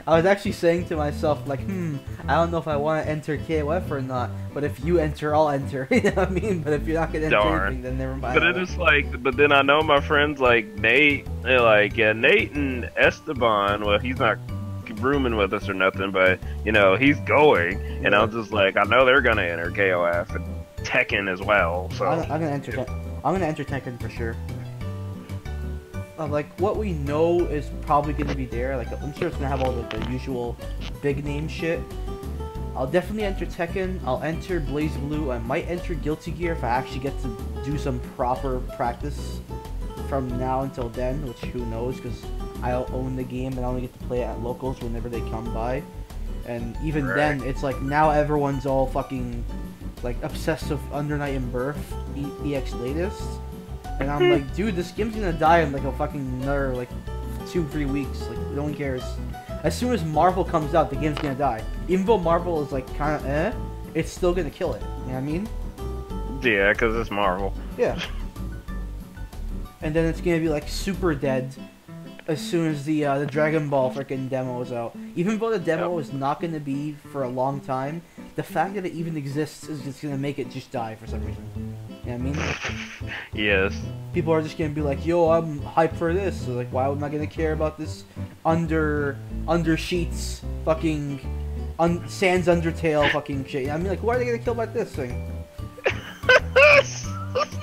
I was actually saying to myself, like, I don't know if I want to enter KOF or not, but if you enter, I'll enter. You know what I mean? But if you're not gonna enter anything, then never mind. But it is like, but then I know my friends like Nate, they're like, yeah, Nate and Esteban. Well, he's not rooming with us or nothing, but you know, he's going, and I'm just like, I know they're gonna enter KOF and Tekken as well. So I'm gonna enter. I'm gonna enter Tekken for sure. Like, what we know is probably gonna be there. Like, I'm sure it's gonna have all the usual big name shit. I'll definitely enter Tekken. I'll enter Blaze Blue. I might enter Guilty Gear if I actually get to do some proper practice from now until then, which who knows, because I'll own the game and I only get to play it at locals whenever they come by. And even then, it's like now everyone's all fucking like obsessed with Under Night in Birth EX latest. And I'm like, dude, this game's gonna die in like a fucking another like 2-3 weeks. Like, no one cares. As soon as Marvel comes out, the game's gonna die. Even though Marvel is like kind of it's still gonna kill it. You know what I mean? yeah, because it's Marvel. Yeah. And then it's gonna be like super dead as soon as the Dragon Ball freaking demo is out. Even though the demo is not gonna be for a long time, the fact that it even exists is just gonna make it just die for some reason. You know what I mean? Yes. People are just gonna be like, yo, I'm hyped for this. So like, why am I gonna care about this under sheets fucking Sans Undertale fucking shit? I mean, like, why are they gonna kill about this thing?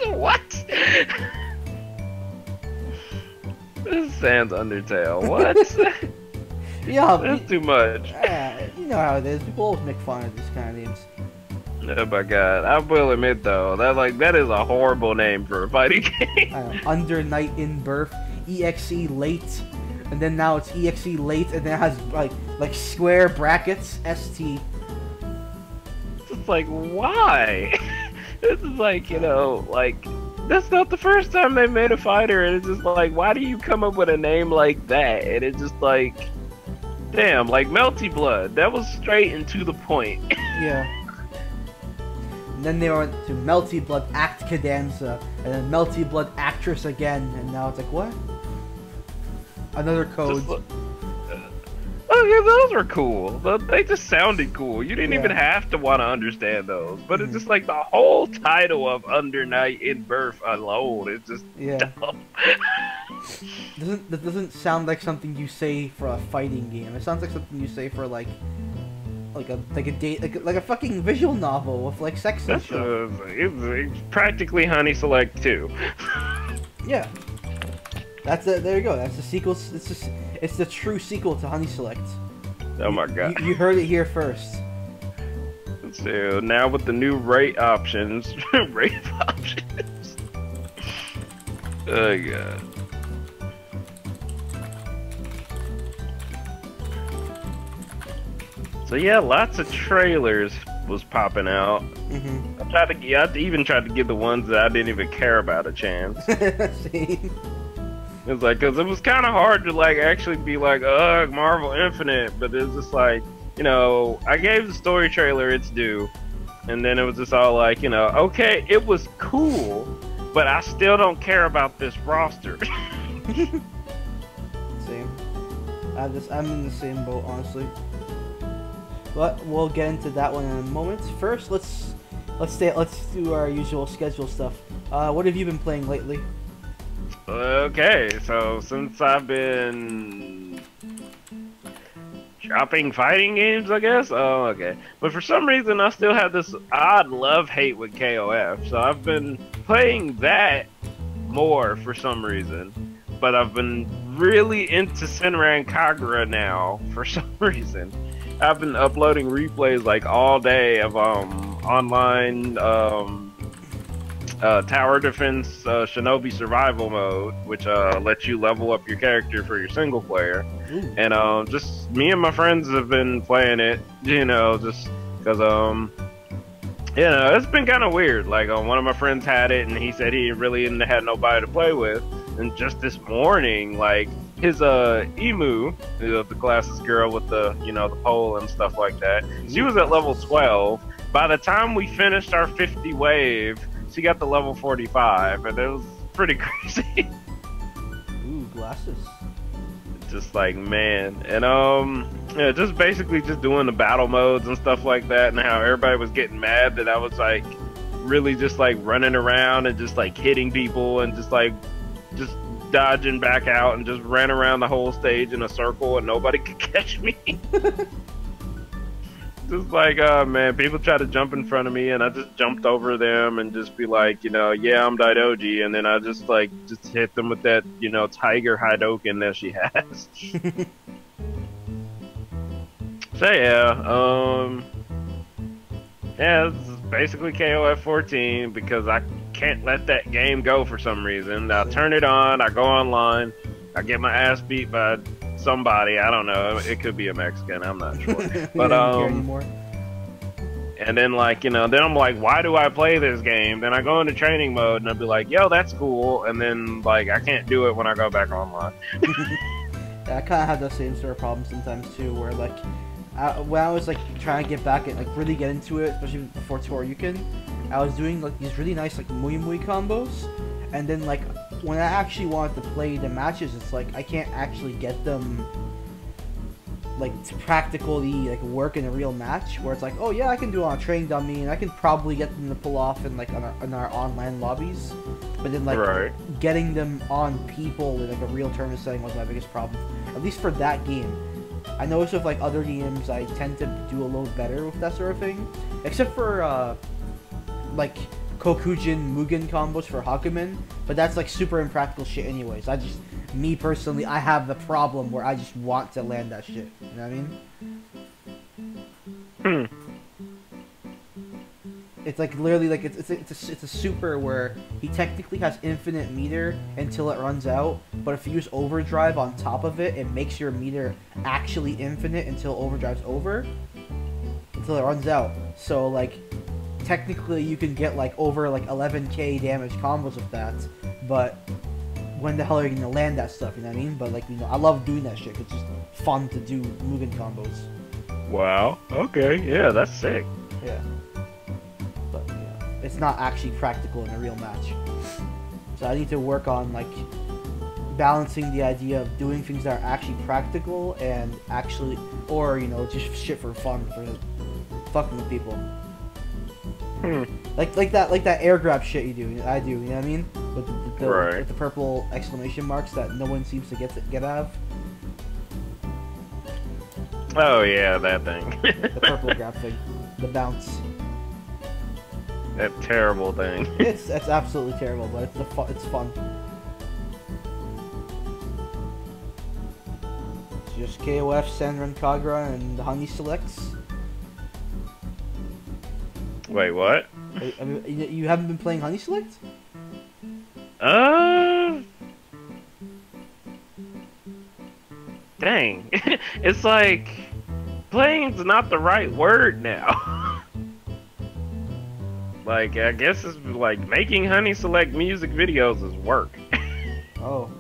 What? Sans Undertale. What? Yeah, that's too much. You know how it is. People always make fun of these kind of names. Oh my god! I will admit though that is a horrible name for a fighting game. Under Night in Birth, EXE late, and then now it's EXE late, and then it has like square brackets ST. It's like, why? This is like, you know, like, that's not the first time they made a fighter, and it's just like, why do you come up with a name like that? And it's just like, damn, like Melty Blood. That was straight and to the point. Yeah. And then they went to Melty Blood Act Cadenza, and then Melty Blood Actress again, and now it's like, what? Another code. Okay, those were cool. They just sounded cool. You didn't even have to want to understand those. But it's just like the whole title of Under Night in Birth alone is just dumb. That doesn't sound like something you say for a fighting game. It sounds like something you say for like a date, like a fucking visual novel with like sex and shit. It's practically Honey Select 2. Yeah. There you go. That's the sequel. It's the true sequel to Honey Select. Oh my god. You heard it here first. So now with the new rate options, rate options. Oh god. So yeah, lots of trailers was popping out. I even tried to give the ones that I didn't even care about a chance. Same. It was like, cause it was kind of hard to like actually be like, ugh, Marvel Infinite, but it was just like, you know, I gave the story trailer its due, and then it was just all like, you know, okay, it was cool, but I still don't care about this roster. Same. I'm in the same boat, honestly. But we'll get into that one in a moment. First, let's do our usual schedule stuff. What have you been playing lately? Okay, so since I've been dropping fighting games, I guess? Oh, okay. But for some reason, I still have this odd love-hate with KOF, so I've been playing that more for some reason. But I've been really into Senran Kagura now, for some reason. I've been uploading replays like all day of online tower defense shinobi survival mode, which lets you level up your character for your single player. And just me and my friends have been playing it, you know, just because you know, it's been kind of weird. Like one of my friends had it and he said he really had nobody to play with, and just this morning, like his Emu, the glasses girl with the, you know, the pole and stuff like that, she was at level 12. By the time we finished our 50 wave, she got to level 45, and it was pretty crazy. Ooh, glasses. just like, man. And yeah, just basically just doing the battle modes and stuff like that, and how everybody was getting mad that I was like really just like running around and just like hitting people and just dodging back out and just ran around the whole stage in a circle and nobody could catch me. Just like, man, people try to jump in front of me and I just jumped over them and just be like, you know, yeah, I'm Daidoji, and then I just like hit them with that, you know, tiger Hadoken that she has. So yeah, yeah, this is basically KOF 14 because I can't let that game go for some reason. I turn it on, I go online, I get my ass beat by somebody, I don't know, it could be a Mexican, I'm not sure. But and then like, you know, then I'm like, why do I play this game? Then I go into training mode and I'll be like, yo, that's cool, and then like I can't do it when I go back online. Yeah, I kind of have the same sort of problem sometimes too, where like when I was like trying to get back and like really get into it, especially before Toryuken, I was doing like these really nice like Mui Mui combos, and then like when I actually wanted to play the matches, it's like I can't actually get them like to practically like work in a real match, where it's like, oh yeah, I can do it on a training dummy and I can probably get them to pull off in like on our online lobbies, but then like getting them on people in like a real tournament setting was my biggest problem, at least for that game. I noticed with like other games I tend to do a little better with that sort of thing, except for like Kokujin Mugen combos for Hakumen, but that's like super impractical shit anyways. Me personally, I have the problem where I just want to land that shit, you know what I mean? It's like literally like it's a super where he technically has infinite meter until it runs out, but if you use overdrive on top of it, it makes your meter actually infinite until overdrive's over, until it runs out. So like technically you can get like over like 11k damage combos with that, but when the hell are you gonna land that stuff, you know what I mean? But like, you know, I love doing that shit, it's just fun to do Mugen combos. Wow, okay, yeah, that's sick. Yeah. But yeah, it's not actually practical in a real match. So I need to work on like balancing the idea of doing things that are actually practical and actually, or you know, just shit for fun, for fucking with people. Like that air grab shit you do, I do, you know what I mean? With the purple exclamation marks that no one seems to get out of. Oh yeah, that thing. The purple grab thing, the bounce. That terrible thing. It's absolutely terrible, but it's fun. It's just KOF, Senran Kagura, and the Honey Selects. Wait, what? You haven't been playing Honey Select? Dang. It's like, playing's not the right word now. Like, I guess it's like making Honey Select music videos is work. Oh.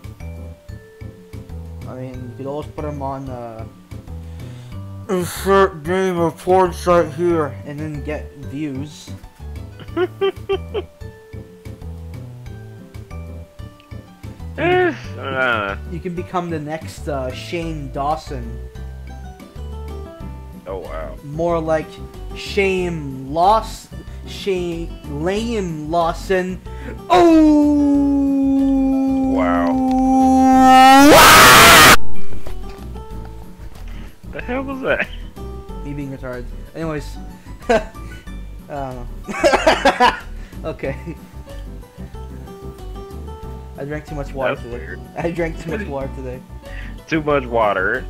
I mean, you could always put them on, insert game or porn site here, and then get views. You can become the next Shane Dawson. Oh wow. More like Lame Lawson. Oh wow. The hell was that? Me being retarded. Anyways. I don't know. Okay. I drank too much water today. Weird. I drank too much water today. Too much water.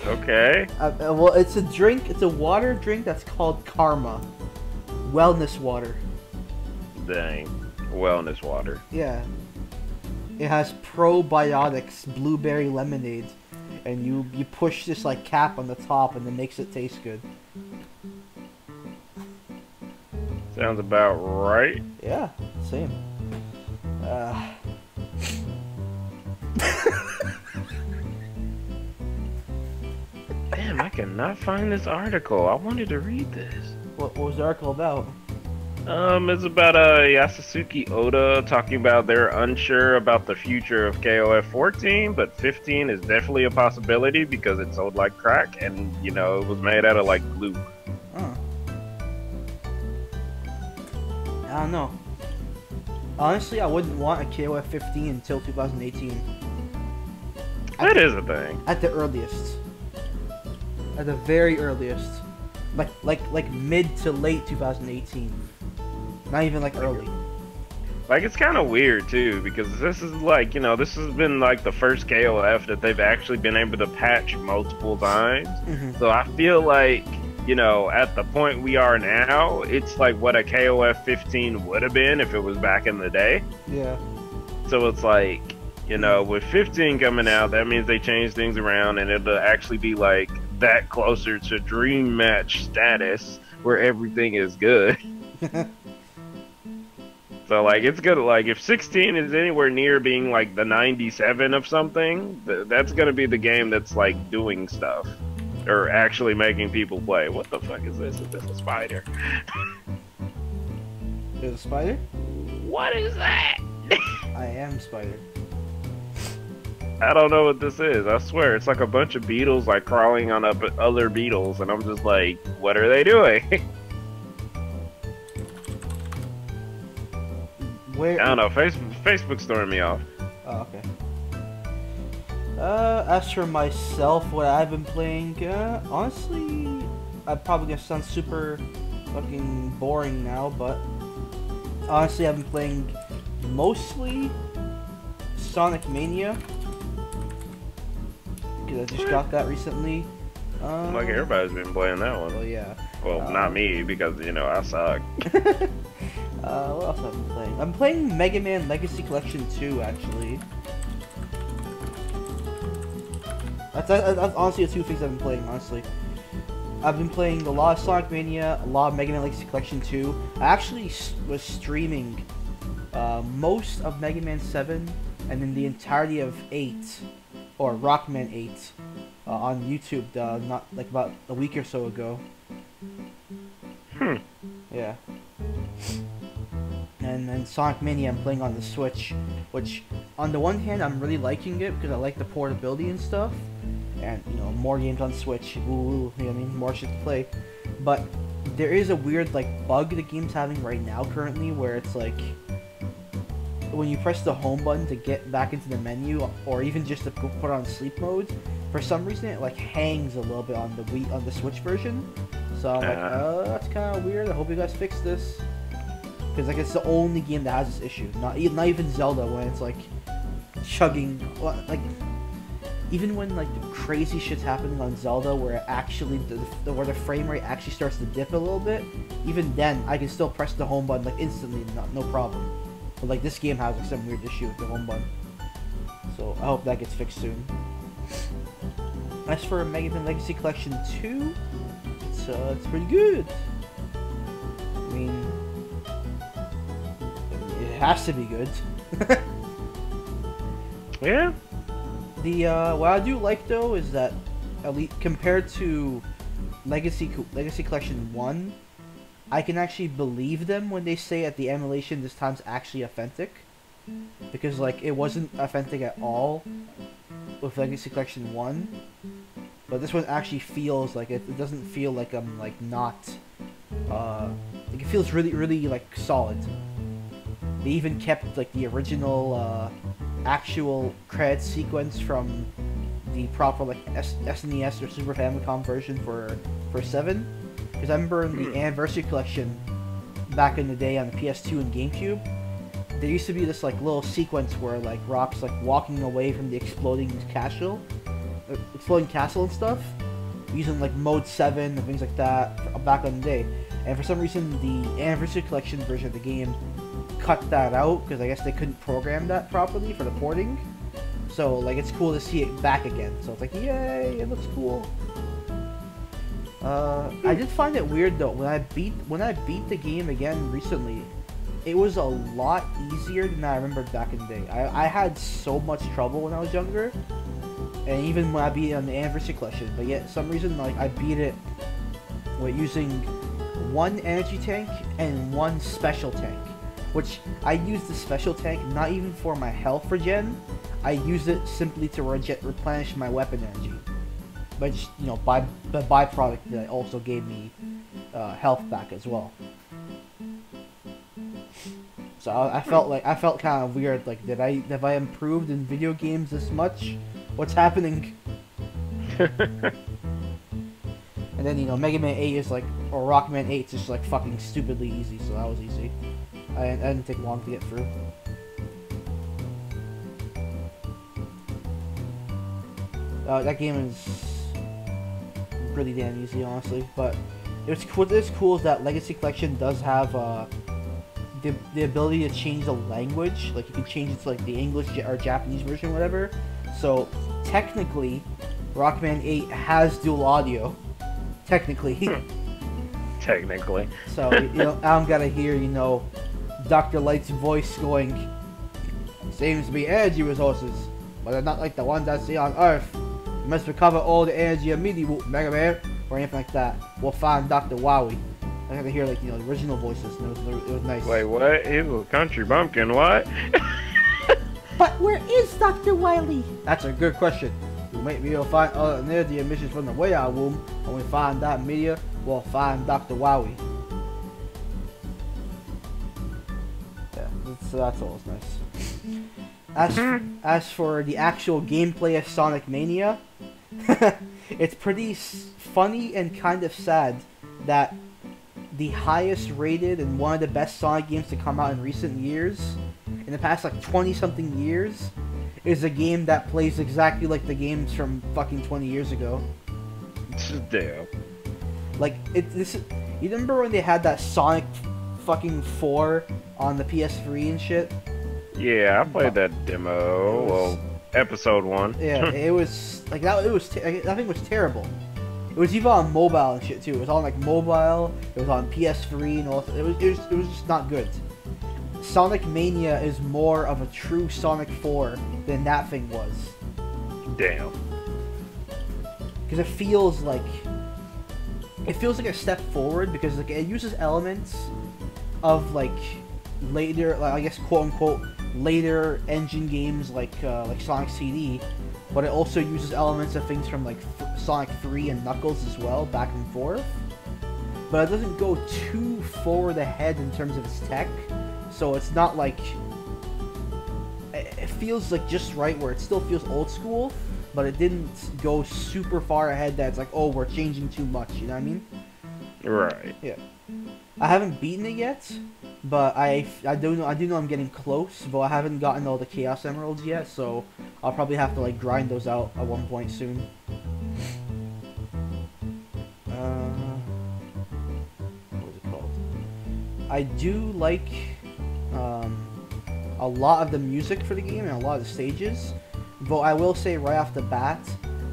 Okay. Well, it's a drink. It's a water drink that's called Karma. Wellness water. Dang. Wellness water. Yeah. It has probiotics, blueberry lemonade, and you push this like cap on the top, and it makes it taste good. Sounds about right. Yeah, same. Damn, I cannot find this article. I wanted to read this. What was the article about? It's about Yasusuke Oda talking about they're unsure about the future of KOF 14, but 15 is definitely a possibility because it sold like crack, and you know it was made out of like glue. Huh. I don't know. Honestly, I wouldn't want a KOF 15 until 2018. That is a thing. At the earliest. At the very earliest. Like mid to late 2018. Not even like early. Like it's kind of weird too because this is like, you know, this has been like the first KOF that they've actually been able to patch multiple times. So I feel like, you know, at the point we are now, it's like what a KOF 15 would have been if it was back in the day. Yeah. So it's like, you know, with 15 coming out, that means they change things around and it'll actually be like that closer to dream match status where everything is good. So like it's good. Like if 16 is anywhere near being like the 97 of something, that's gonna be the game that's like doing stuff or actually making people play. What the fuck is this? Is this a spider? There's a spider? What is that? I am spider. I don't know what this is. I swear it's like a bunch of beetles like crawling on up other beetles, and I'm just like, what are they doing? Where? I don't know. Facebook's throwing me off. Oh, okay. As for myself, what I've been playing, honestly, I'm probably gonna sound super fucking boring now, but honestly, I've been playing mostly Sonic Mania. Because I just got that recently. Like everybody's been playing that one. Well, yeah. Well, not me, because, you know, I suck. What else have I been playing? I'm playing Mega Man Legacy Collection 2, actually. That's honestly the two things I've been playing, honestly. I've been playing a lot of Sonic Mania, a lot of Mega Man Legacy Collection 2. I actually was streaming most of Mega Man 7 and then the entirety of 8, or Rockman 8, on YouTube, not like about a week or so ago. Yeah. And then Sonic Mania I'm playing on the Switch, which on the one hand I'm really liking it because I like the portability and stuff, and you know, more games on Switch, ooh, you know what I mean, more shit to play. But there is a weird like bug the game's having right now currently where it's like when you press the home button to get back into the menu or even just to put on sleep mode, for some reason it like hangs a little bit on the Switch version. So I'm like, that's kind of weird. I hope you guys fix this. Because like it's the only game that has this issue. Not even Zelda, when it's like chugging, like even when like the crazy shit's happening on Zelda, where it actually where the frame rate actually starts to dip a little bit. Even then, I can still press the home button like instantly, no problem. But like this game has like some weird issue with the home button. So I hope that gets fixed soon. As for Mega Man Legacy Collection 2, it's pretty good. I mean, it has to be good. Yeah. The what I do like though is that at least compared to Legacy Collection 1, I can actually believe them when they say that the emulation this time's actually authentic, because like it wasn't authentic at all with Legacy Collection 1, but this one actually feels like it doesn't feel like I'm like not like it feels really like solid. They even kept like the original actual credit sequence from the proper like SNES or Super Famicom version for 7, because I remember in the Anniversary Collection back in the day on the PS2 and GameCube, there used to be this like little sequence where like Rock's like walking away from the exploding castle and stuff, using like mode 7 and things like that back in the day. And for some reason, the Anniversary Collection version of the game cut that out because I guess they couldn't program that properly for the porting. So like it's cool to see it back again. So it's like, yay, it looks cool. I did find it weird though when I beat the game again recently. It was a lot easier than I remembered back in the day. I had so much trouble when I was younger, and even when I beat it on the Anniversary Collection. But yet, for some reason, like I beat it with using one energy tank and one special tank. Which I use the special tank not even for my health regen. I use it simply to replenish my weapon energy. But just, you know, by the byproduct that also gave me health back as well. So I felt kind of weird. Like, have I improved in video games this much? What's happening? And then, you know, Mega Man 8 is like, or Rockman 8 is just like fucking stupidly easy. So that was easy. I didn't take long to get through. That game is pretty damn easy, honestly. But what's cool is that Legacy Collection does have the ability to change the language. Like, you can change it to like the English or Japanese version or whatever. So technically, Rockman 8 has dual audio. Technically. Technically. So, you know, I'm gonna hear, you know, Dr. Light's voice going, "Seems to be energy resources, but they're not like the ones I see on Earth. You must recover all the energy immediately, Mega Man," or anything like that. We'll find Dr. Wowie. I got to hear, like, you know, the original voices, and it was nice. Wait, what? He's a country bumpkin, what? But where is Dr. Wily? That's a good question. We might be able to find other energy emissions from the way our womb. When we find that media, we'll find Dr. Wowie. Yeah, that's always nice. As for the actual gameplay of Sonic Mania, it's pretty funny and kind of sad that the highest rated and one of the best Sonic games to come out in recent years, in the past like 20-something years, is a game that plays exactly like the games from fucking 20 years ago. Damn. Like, you remember when they had that Sonic fucking 4 on the PS3 and shit? Yeah, I played that demo. Well, episode 1. Yeah, it was like that. It was that thing was terrible. It was even on mobile and shit too. It was on like mobile. It was on PS3 and all. It was just not good. Sonic Mania is more of a true Sonic 4 than that thing was. Damn. Because it feels like a step forward, because like it uses elements of like later, like, I guess quote unquote later engine games like Sonic CD, but it also uses elements of things from like Sonic 3 and Knuckles as well, back and forth. But it doesn't go too forward ahead in terms of its tech, so it's not like it feels like just right where it still feels old school, but it didn't go super far ahead that it's like, oh, we're changing too much. You know what I mean? Right. Yeah. I haven't beaten it yet, but I do know I'm getting close, but I haven't gotten all the Chaos Emeralds yet, so I'll probably have to like grind those out at one point soon. What was it called? I do like a lot of the music for the game and a lot of the stages, though I will say right off the bat,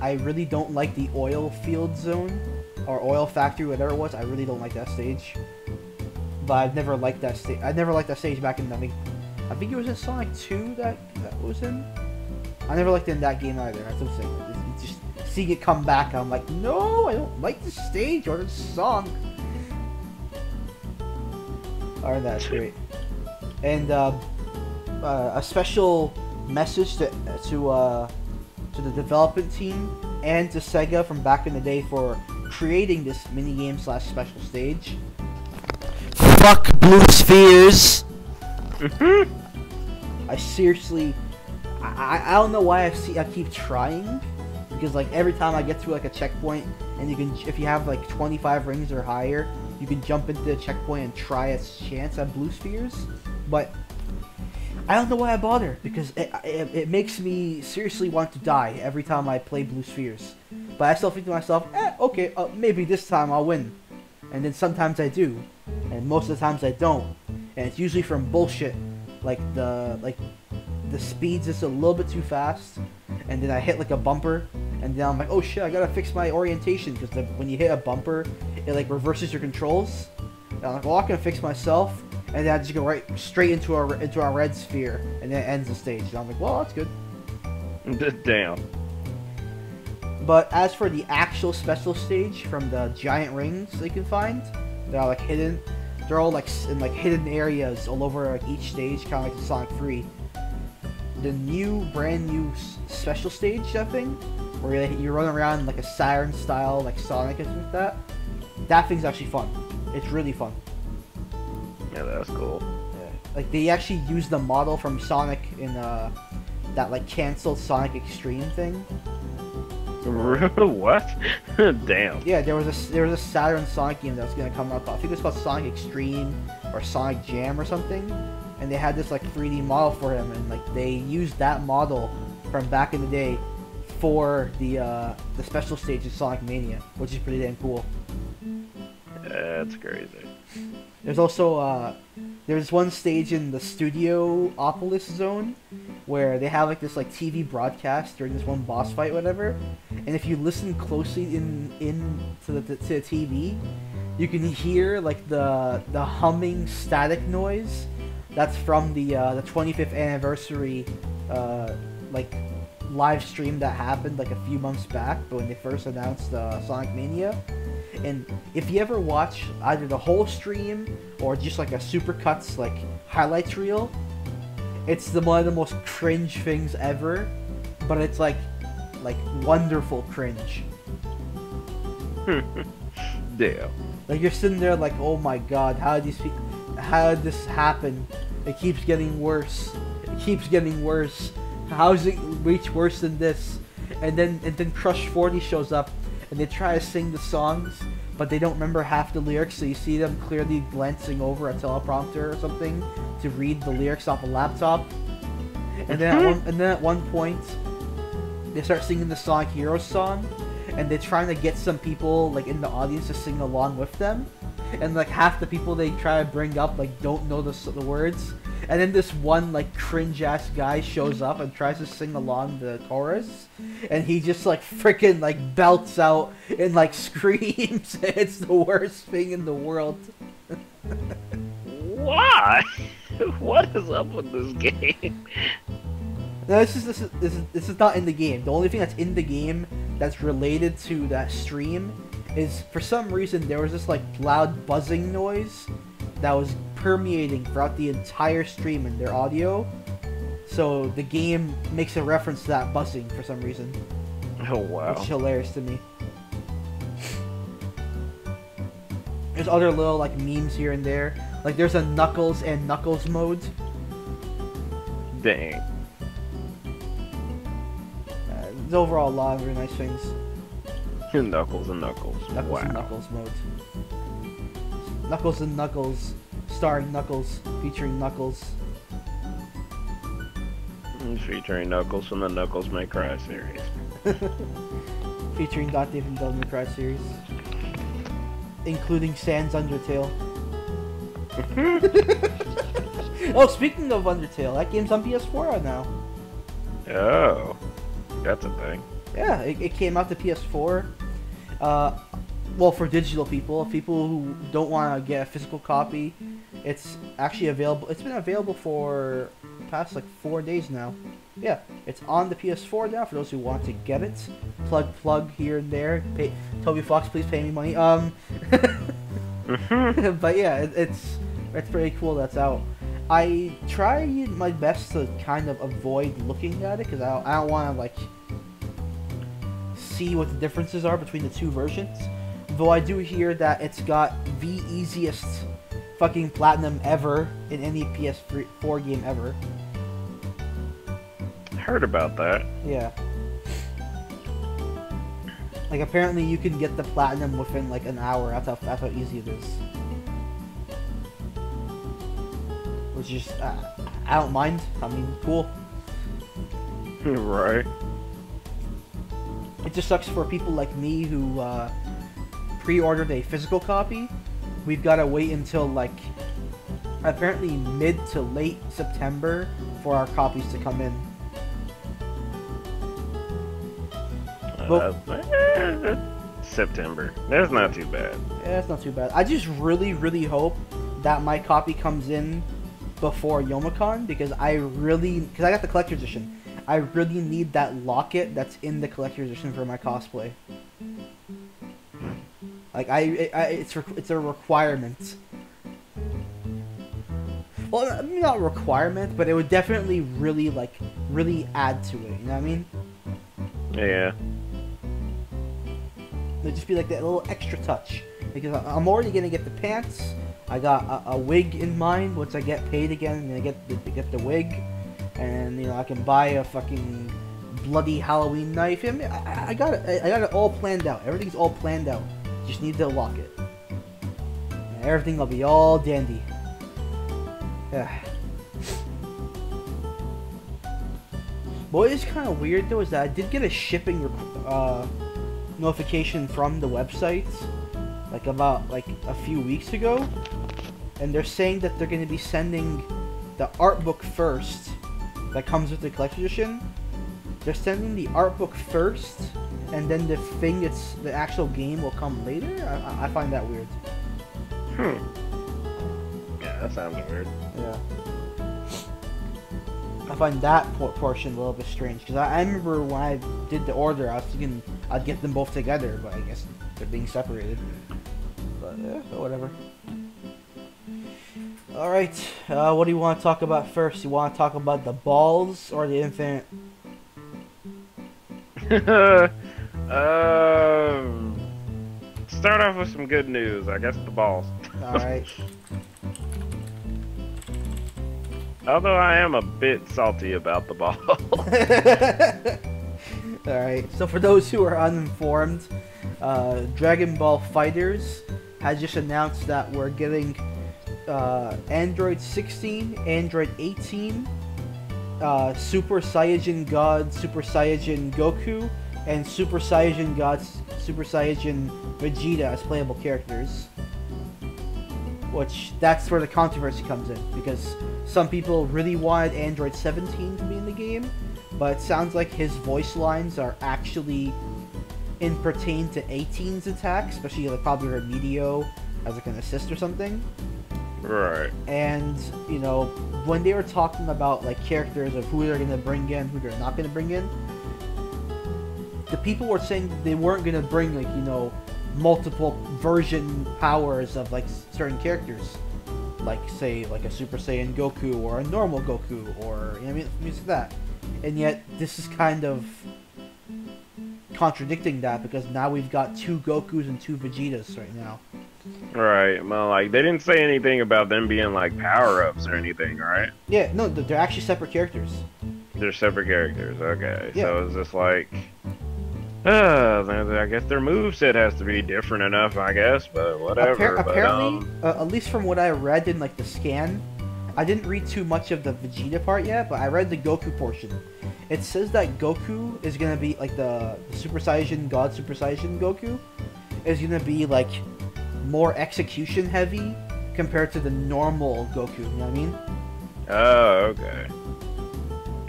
I really don't like the oil field zone, or oil factory, whatever it was. I really don't like that stage. But I've never liked that stage. I never liked that stage back in, I think it was in Sonic 2 that was in. I never liked it in that game either. That's what I'm saying. It's just seeing it come back, I'm like, no, I don't like the stage or the song. Alright, that's great. And a special message to the development team and to Sega from back in the day for creating this minigame / special stage. Fuck Blue Spheres! I seriously, I don't know why I keep trying, because like every time I get to like a checkpoint, and you can, if you have like 25 rings or higher, you can jump into the checkpoint and try a chance at Blue Spheres, but I don't know why I bother, because it makes me seriously want to die every time I play Blue Spheres. But I still think to myself, okay, maybe this time I'll win. And then sometimes I do, and most of the times I don't. And it's usually from bullshit, like the speed's just a little bit too fast, and then I hit like a bumper, and then I'm like, oh shit, I gotta fix my orientation, because when you hit a bumper, it like reverses your controls. And I'm like, well, I can fix myself. And then I just go right straight into a red sphere, and then it ends the stage. And I'm like, well, that's good. Damn. But as for the actual special stage from the giant rings they can find, They're all like hidden. They're all like in like hidden areas all over like each stage, kind of like the Sonic 3. The brand new special stage, that thing, where you run around like a siren style, like Sonic and like that. That thing's actually fun. It's really fun. Yeah, that's cool. Yeah. Like they actually used the model from Sonic in that like canceled Sonic Extreme thing. What? Damn. Yeah, there was a Saturn Sonic game that was gonna come out. I think it was called Sonic Extreme or Sonic Jam or something. And they had this like 3D model for him, and like they used that model from back in the day for the special stage of Sonic Mania, which is pretty damn cool. That's crazy. There's also there's one stage in the Studiopolis zone where they have like this like TV broadcast during this one boss fight, whatever. And if you listen closely to the TV, you can hear like the humming static noise that's from the 25th anniversary like live stream that happened like a few months back, but when they first announced Sonic Mania. And if you ever watch either the whole stream or just like a supercuts like highlights reel, it's one of the most cringe things ever, but it's like wonderful cringe. Damn. Like you're sitting there like, oh my god, how did this happen? It keeps getting worse. It keeps getting worse. How does it reach worse than this? And then Crush 40 shows up, and they try to sing the songs, but they don't remember half the lyrics, so you see them clearly glancing over a teleprompter or something to read the lyrics off a laptop. And then at one point, they start singing the Sonic Heroes song, and they're trying to get some people like in the audience to sing along with them. And like half the people they try to bring up like don't know the words. And then this one like cringe ass guy shows up and tries to sing along the chorus, and he just like freaking like belts out and like screams. It's the worst thing in the world. Why? What is up with this game? No, this is not in the game. The only thing that's in the game that's related to that stream is for some reason there was this like loud buzzing noise that was permeating throughout the entire stream in their audio. So the game makes a reference to that buzzing for some reason. Oh wow. Which is hilarious to me. There's other little like memes here and there. Like there's a Knuckles and Knuckles mode. Dang. There's overall a lot of very nice things. Knuckles and Knuckles. Knuckles Wow. and Knuckles mode. Knuckles and Knuckles, starring Knuckles, featuring Knuckles. Featuring Knuckles from the Knuckles May Cry series. Featuring Dante from Devil May Cry series. Including Sans Undertale. Oh, speaking of Undertale, that game's on PS4 right now. Oh. That's a thing. Yeah, it came out to PS4. Well, for digital people who don't want to get a physical copy, it's actually available. It's been available for the past like 4 days now. Yeah, it's on the PS4 now for those who want to get it. Plug here and there. Toby Fox, please pay me money. But yeah, it's pretty cool that's out. I try my best to kind of avoid looking at it because I don't want to like see what the differences are between the two versions. Though I do hear that it's got the easiest fucking platinum ever in any PS4 game ever. Heard about that. Yeah. Like apparently you can get the platinum within like an hour. That's how easy it is. Which is, I don't mind. I mean, cool. Right. It just sucks for people like me who pre-ordered a physical copy. We've got to wait until like apparently mid to late September for our copies to come in. September. That's not too bad. Yeah, it's not too bad. I just really, really hope that my copy comes in before Youmacon because I got the collector's edition. I really need that locket that's in the collector's edition for my cosplay. Like it's a requirement. Well, not a requirement, but it would definitely really add to it. You know what I mean? Yeah. It'd just be like that little extra touch. Because I'm already gonna get the pants. I got a wig in mind. Once I get paid again, I'm gonna get the wig, and you know I can buy a fucking bloody Halloween knife. I mean, I got it all planned out. Everything's all planned out. Just need to lock it. And everything will be all dandy. Yeah. What is kind of weird though is that I did get a shipping notification from the website, like about a few weeks ago, and they're saying that they're going to be sending the art book first. That comes with the collector's edition. They're sending the art book first, and then the actual game will come later. I find that weird. Yeah, that sounds weird. Yeah. I find that portion a little bit strange, because I remember when I did the order, I was thinking I'd get them both together, but I guess they're being separated. But yeah, whatever. Alright, what do you want to talk about first? You want to talk about the Ballz or the Infinite? Start off with some good news. I guess the Ballz. Alright. Although I am a bit salty about the Ballz. Alright, so for those who are uninformed, Dragonball FighterZ has just announced that we're getting Android 16, Android 18, Super Saiyajin God, Super Saiyajin Goku, and Super Saiyajin God, Super Saiyajin Vegeta as playable characters. Which, that's where the controversy comes in, because some people really wanted Android 17 to be in the game, but it sounds like his voice lines are actually pertain to 18's attack, especially like probably her Medio as like an assist or something. Right. And, you know, when they were talking about like characters of who they're going to bring in, who they're not going to bring in, the people were saying they weren't going to bring, like, you know, multiple version powers of like certain characters, like say like a Super Saiyan Goku or a normal Goku, or you know what I mean, things like that. And yet this is kind of contradicting that, because now we've got 2 Gokus and 2 Vegetas right now. Right. Well, like they didn't say anything about them being like power-ups or anything, right? Yeah, no, they're actually separate characters. They're separate characters. Okay. Yeah. So it's just like, I guess their moveset has to be different enough, I guess, but whatever. Apparently, at least from what I read in like the scan, I didn't read too much of the Vegeta part yet, but I read the Goku portion. It says that Goku is gonna be like the Super Saiyajin God, Super Saiyajin Goku is gonna be like more execution heavy compared to the normal Goku. You know what I mean? Oh, okay.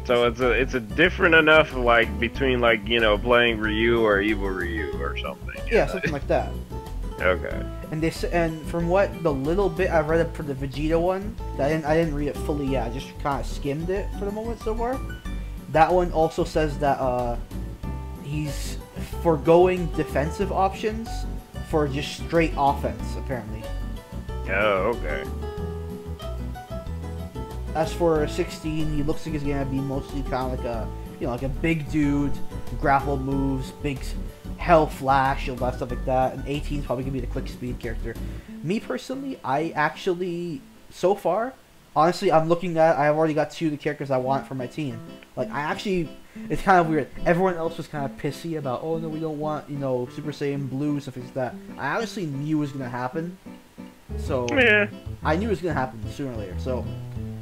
So it's a different enough, like, between, like, you know, playing Ryu or Evil Ryu or something. Yeah, something like that. Okay. And from what the little bit I read for the Vegeta one, I didn't read it fully yet. I just kind of skimmed it for the moment so far. That one also says that he's foregoing defensive options for just straight offense, apparently. Oh, okay. As for 16, he looks like he's gonna be mostly kind of like a, you know, like a big dude, grapple moves, big hell flash, all that stuff like that. And 18 is probably gonna be the quick speed character. Me personally, I actually, so far, honestly, I've already got 2 of the characters I want for my team. Like, it's kind of weird. Everyone else was kind of pissy about, oh no, we don't want, you know, Super Saiyan Blue, stuff like that. I honestly knew it was gonna happen. So, yeah. I knew it was gonna happen sooner or later. So,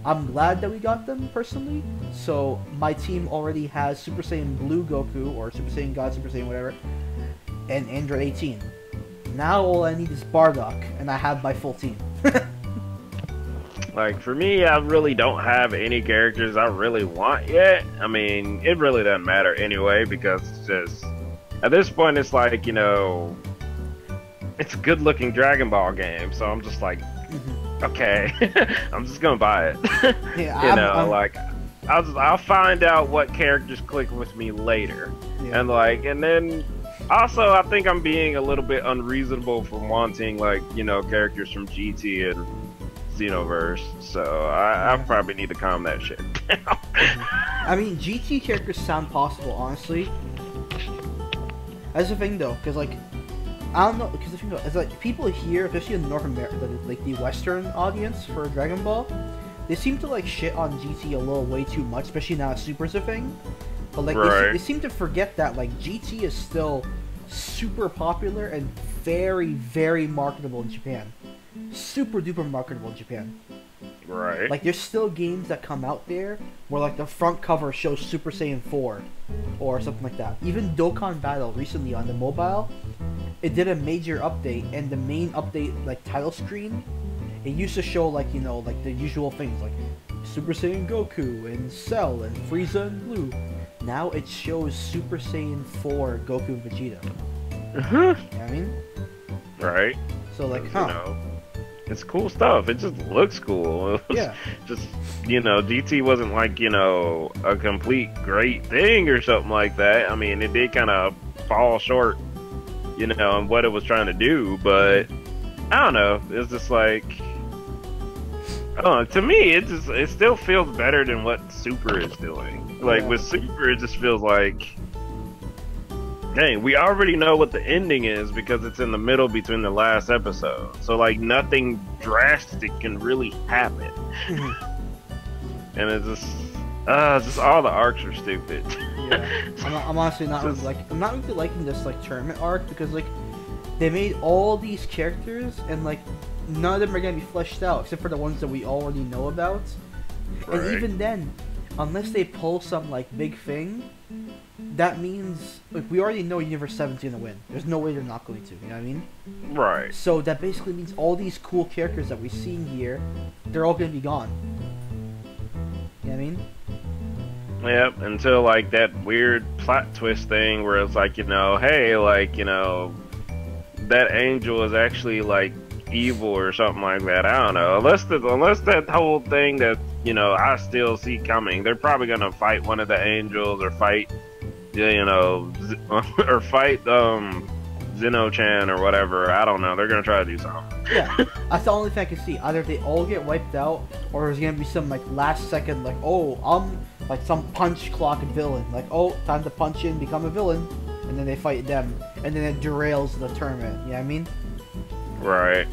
I'm glad that we got them, personally. So, my team already has Super Saiyan Blue Goku, or Super Saiyan God, Super Saiyan whatever, and Android 18. Now all I need is Bardock, and I have my full team. Like, for me, I really don't have any characters I really want yet. I mean, it really doesn't matter anyway, because it's just, at this point, it's like, you know, it's a good-looking Dragon Ball game, so I'm just like, okay, I'm just gonna buy it. Yeah, like, I'll find out what characters click with me later, yeah. and then Also, I think I'm being a little bit unreasonable for wanting, like, you know, characters from GT and Xenoverse. So I probably need to calm that shit down. I mean, GT characters sound possible, honestly. That's the thing, though, because, like, I don't know, because the thing, though, is, like, people here, especially in North America, like, the Western audience for Dragon Ball, they seem to, like, shit on GT a little way too much, especially now Super's a thing. But, like, they seem to forget that, like, GT is still super popular and very, very marketable in Japan. Super duper marketable in Japan. Right. Like, there's still games that come out there where, like, the front cover shows Super Saiyan 4 or something like that. Even Dokkan Battle recently on the mobile, it did a major update, and the main update, like, title screen, it used to show, like, you know, like, the usual things, like Super Saiyan Goku and Cell and Frieza and Blue. Now it shows Super Saiyan 4 Goku and Vegeta. You know what I mean? Right. So, like, You know, it's cool stuff. It just looks cool. It was just, you know, GT wasn't like, you know, a complete great thing or something like that. I mean, it did kind of fall short, you know, on what it was trying to do, but I don't know. It's just like, I don't know. To me, it still feels better than what Super is doing. Like, with Super, it just feels like, dang, we already know what the ending is because it's in the middle between the last episode. So, like, nothing drastic can really happen. And it's just all the arcs are stupid. Yeah, I'm honestly not really I'm not really liking this, like, tournament arc because, like, they made all these characters and, like, none of them are gonna be fleshed out except for the ones that we already know about. Right. And even then, unless they pull some, like, big thing, that means, like, we already know Universe 7's gonna win. There's no way they're not going to, you know what I mean? Right. So that basically means all these cool characters that we've seen here, they're all gonna be gone. You know what I mean? Yep, until, like, that weird plot twist thing where it's like, you know, hey, like, you know, that angel is actually, like, evil or something like that. I don't know. Unless that whole thing that, you know, I still see coming, they're probably gonna fight one of the angels or fight, you know, or fight Zeno-chan or whatever. I don't know. They're gonna try to do something. Yeah, that's the only thing I can see. Either they all get wiped out, or there's gonna be some, like, last second, like, oh, like some punch clock villain, like, oh, time to punch in, become a villain, and then they fight them, and then it derails the tournament. You know what I mean? Right.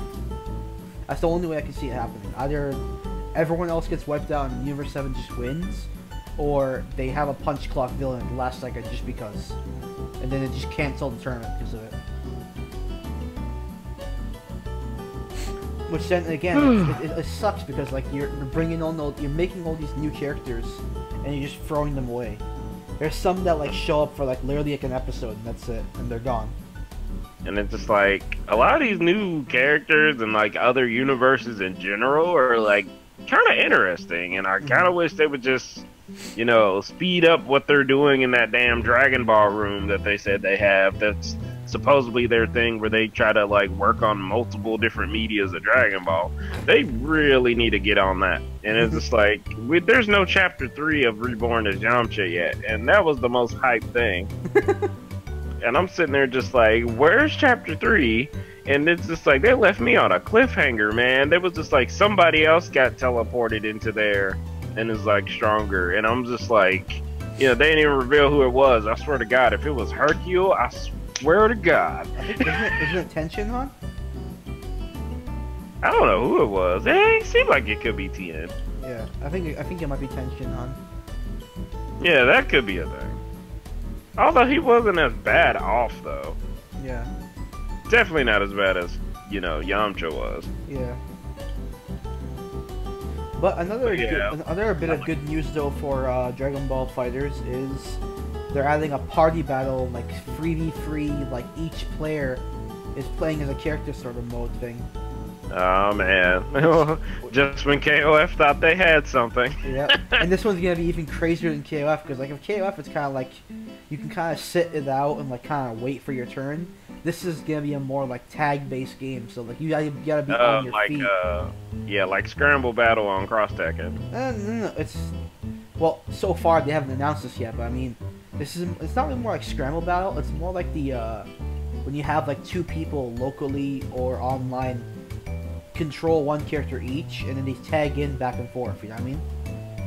That's the only way I can see it happening. Either everyone else gets wiped out and Universe 7 just wins, or they have a punch clock villain at the last second just because. And then they just cancel the tournament because of it. Which then, again, it sucks because, like, you're bringing on you're making all these new characters, and you're just throwing them away. There's some that, like, show up for, like, literally, like, an episode, and that's it, and they're gone. And it's just like, a lot of these new characters and, like, other universes in general are, like, kind of interesting. And I kind of wish they would just, you know, speed up what they're doing in that damn Dragon Ball room that they said they have. That's supposedly their thing where they try to, like, work on multiple different medias of Dragon Ball. They really need to get on that. And it's just like, there's no Chapter 3 of Reborn as Yamcha yet. And that was the most hyped thing. And I'm sitting there just like, where's Chapter 3? And it's just like, they left me on a cliffhanger, man. There was just like, somebody else got teleported into there and is like stronger. And I'm just like, you know, they didn't even reveal who it was. I swear to God, if it was Hercule, I swear to God. I think, isn't it Tension, huh? I don't know who it was. It seemed like it could be Tien. Yeah, I think it might be Tension, huh? Yeah, that could be a thing. Although he wasn't as bad off, though. Yeah. Definitely not as bad as, you know, Yamcha was. Yeah. But another bit of good news, though, for Dragon Ball FighterZ is they're adding a party battle, like, 3v3, like, each player is playing as a character sort of mode thing. Oh, man. Just when KOF thought they had something. Yeah. And this one's gonna be even crazier than KOF, because, like, if KOF it's kind of like, you can kind of sit it out and, like, kind of wait for your turn. This is gonna be a more, like, tag-based game, so, like, you gotta be on your feet. Yeah, like Scramble Battle on Cross Tekken. No, it's... Well, so far they haven't announced this yet, but I mean, It's not really more like Scramble Battle. It's more like the when you have like 2 people locally or online control one character each, and then they tag in back and forth. You know what I mean?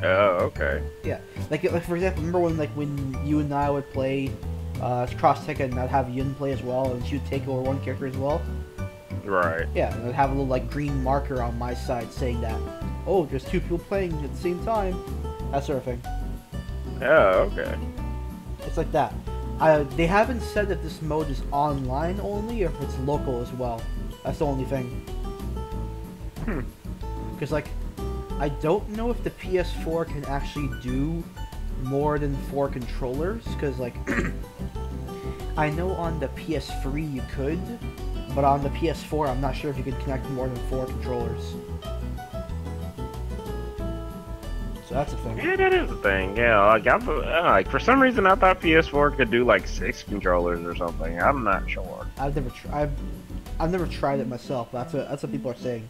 Oh, okay. Yeah. Like for example, remember when you and I would play Cross Tekken, and I'd have Yun play as well, and she would take over one character as well. Right. Yeah, and I'd have a little like green marker on my side saying that, oh, there's 2 people playing at the same time. That sort of thing. Oh, okay. It's like that. They haven't said if this mode is online only or if it's local as well. That's the only thing. Because, like, I don't know if the PS4 can actually do more than 4 controllers. Because, like, I know on the PS3 you could, but on the PS4 I'm not sure if you could connect more than 4 controllers. So that's a thing. Yeah, that is a thing. Yeah, like for some reason I thought PS4 could do like 6 controllers or something. I'm not sure. I've never tried it myself, but that's what people are saying.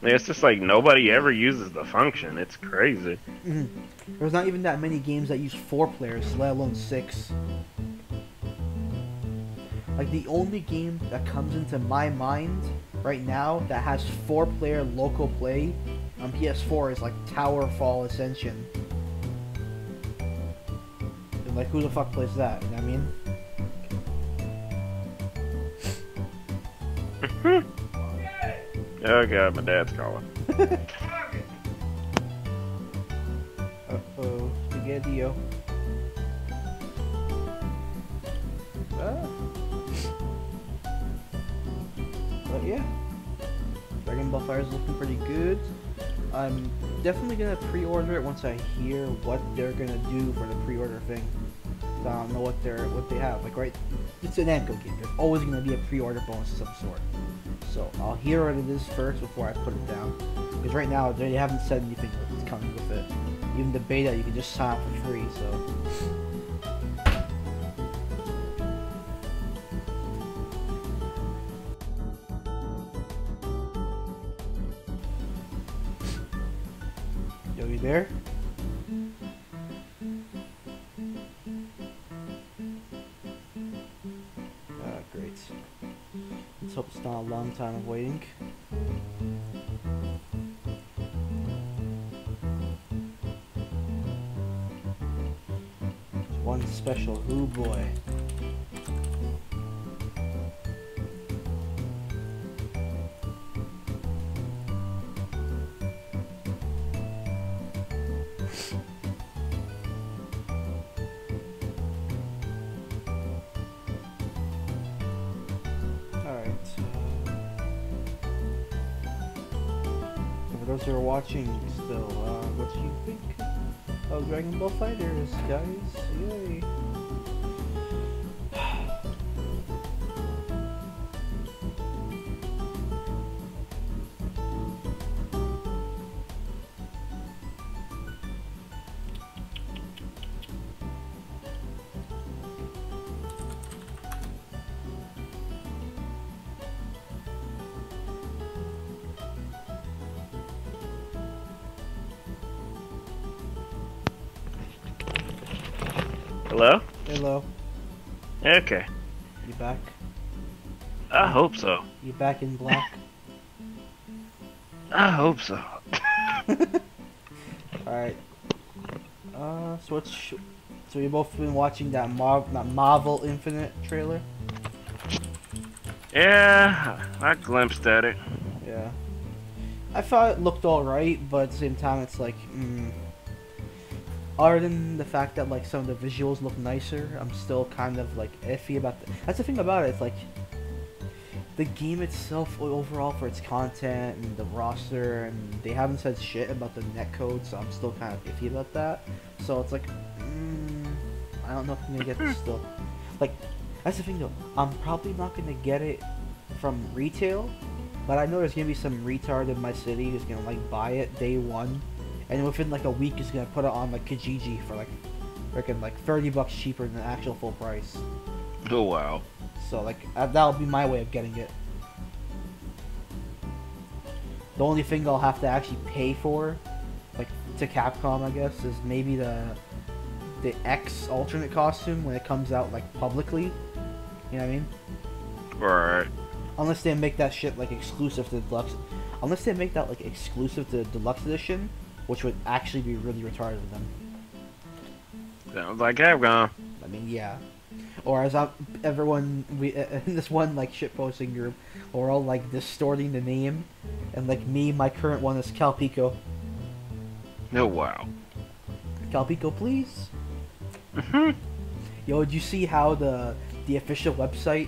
It's just like nobody ever uses the function. It's crazy. There's not even that many games that use 4 players, let alone 6. Like the only game that comes into my mind right now that has 4-player local play on PS4 is like Tower Fall Ascension. And like, who the fuck plays that? You know what I mean? Oh god, my dad's calling. Uh-oh, Spaghetti-o. But yeah, Dragonball FighterZ is looking pretty good. I'm definitely gonna pre-order it once I hear what they're gonna do for the pre-order thing. So I don't know what they have. Like, right, it's an Namco game. There's always gonna be a pre-order bonus of some sort. So I'll hear what it is first before I put it down. Because right now they haven't said anything that's coming with it. Even the beta, you can just sign up for free. So. Yo, you there? Great. Let's hope it's not a long time of waiting. One special Who Boy. For those who are watching still, what do you think of Dragonball FighterZ, guys? Yay! Hello? Hello. Okay. You back? I hope so. You back in black? I hope so. Alright. So you both been watching that Marvel Infinite trailer? Yeah, I glimpsed at it. Yeah. I thought it looked alright, but at the same time it's like, other than the fact that like some of the visuals look nicer, I'm still kind of like iffy about that's the thing about it. It's like the game itself overall for its content and the roster, and they haven't said shit about the netcode, so I'm still kind of iffy about that. So it's like, I don't know if I'm gonna get this still. Like, that's the thing though. I'm probably not gonna get it from retail, but I know there's gonna be some retard in my city who's gonna like buy it day one. And within like a week, is gonna put it on like Kijiji for like freaking like $30 cheaper than the actual full price. Oh wow! So like that'll be my way of getting it. The only thing I'll have to actually pay for, like to Capcom, I guess, is maybe the the X alternate costume when it comes out like publicly. You know what I mean? Right. Unless they make that shit like exclusive to the deluxe. Unless they make that like exclusive to the deluxe edition, which would actually be really retarded of them. Sounds like Capcom. I mean, yeah. Or as everyone in this one like shitposting group, we're all like distorting the name, and like me, my current one is Calpico. Oh wow. Calpico, please. Mhm. Yo, did you see how the official website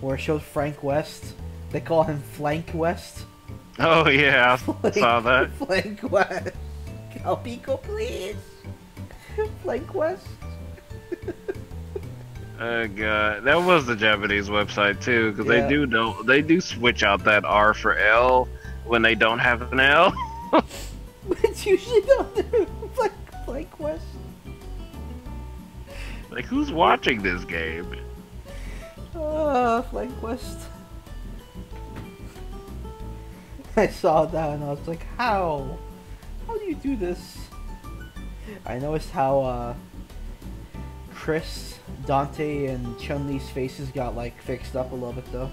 where it shows Frank West, they call him Flank West? Oh yeah, I saw that. Flank West. Calpico, please. Flank West. Oh god, that was the Japanese website too, because Yeah. they do switch out that R for L when they don't have an L. It's usually not there. Flank West. Like, who's watching this game? Flank West. I saw that and I was like, how? How do you do this? I noticed how Chris, Dante, and Chun-Li's faces got like fixed up a little bit though.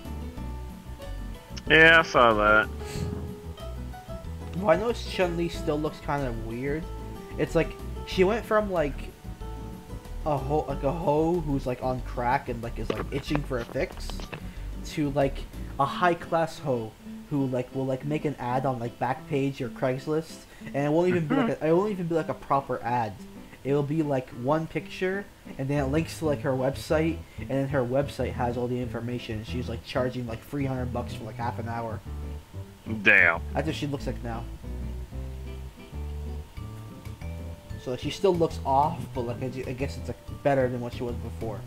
Yeah, I saw that. Well, I noticed Chun-Li still looks kind of weird. It's like she went from like a hoe who's like on crack and like is like itching for a fix, to like a high class hoe who like will like make an ad on like Backpage or Craigslist, and it won't even be like a proper ad. It'll be like one picture, and then it links to like her website, and then her website has all the information. She's like charging like $300 for like half an hour. Damn. That's what she looks like now. So like, she still looks off, but like I guess it's like better than what she was before.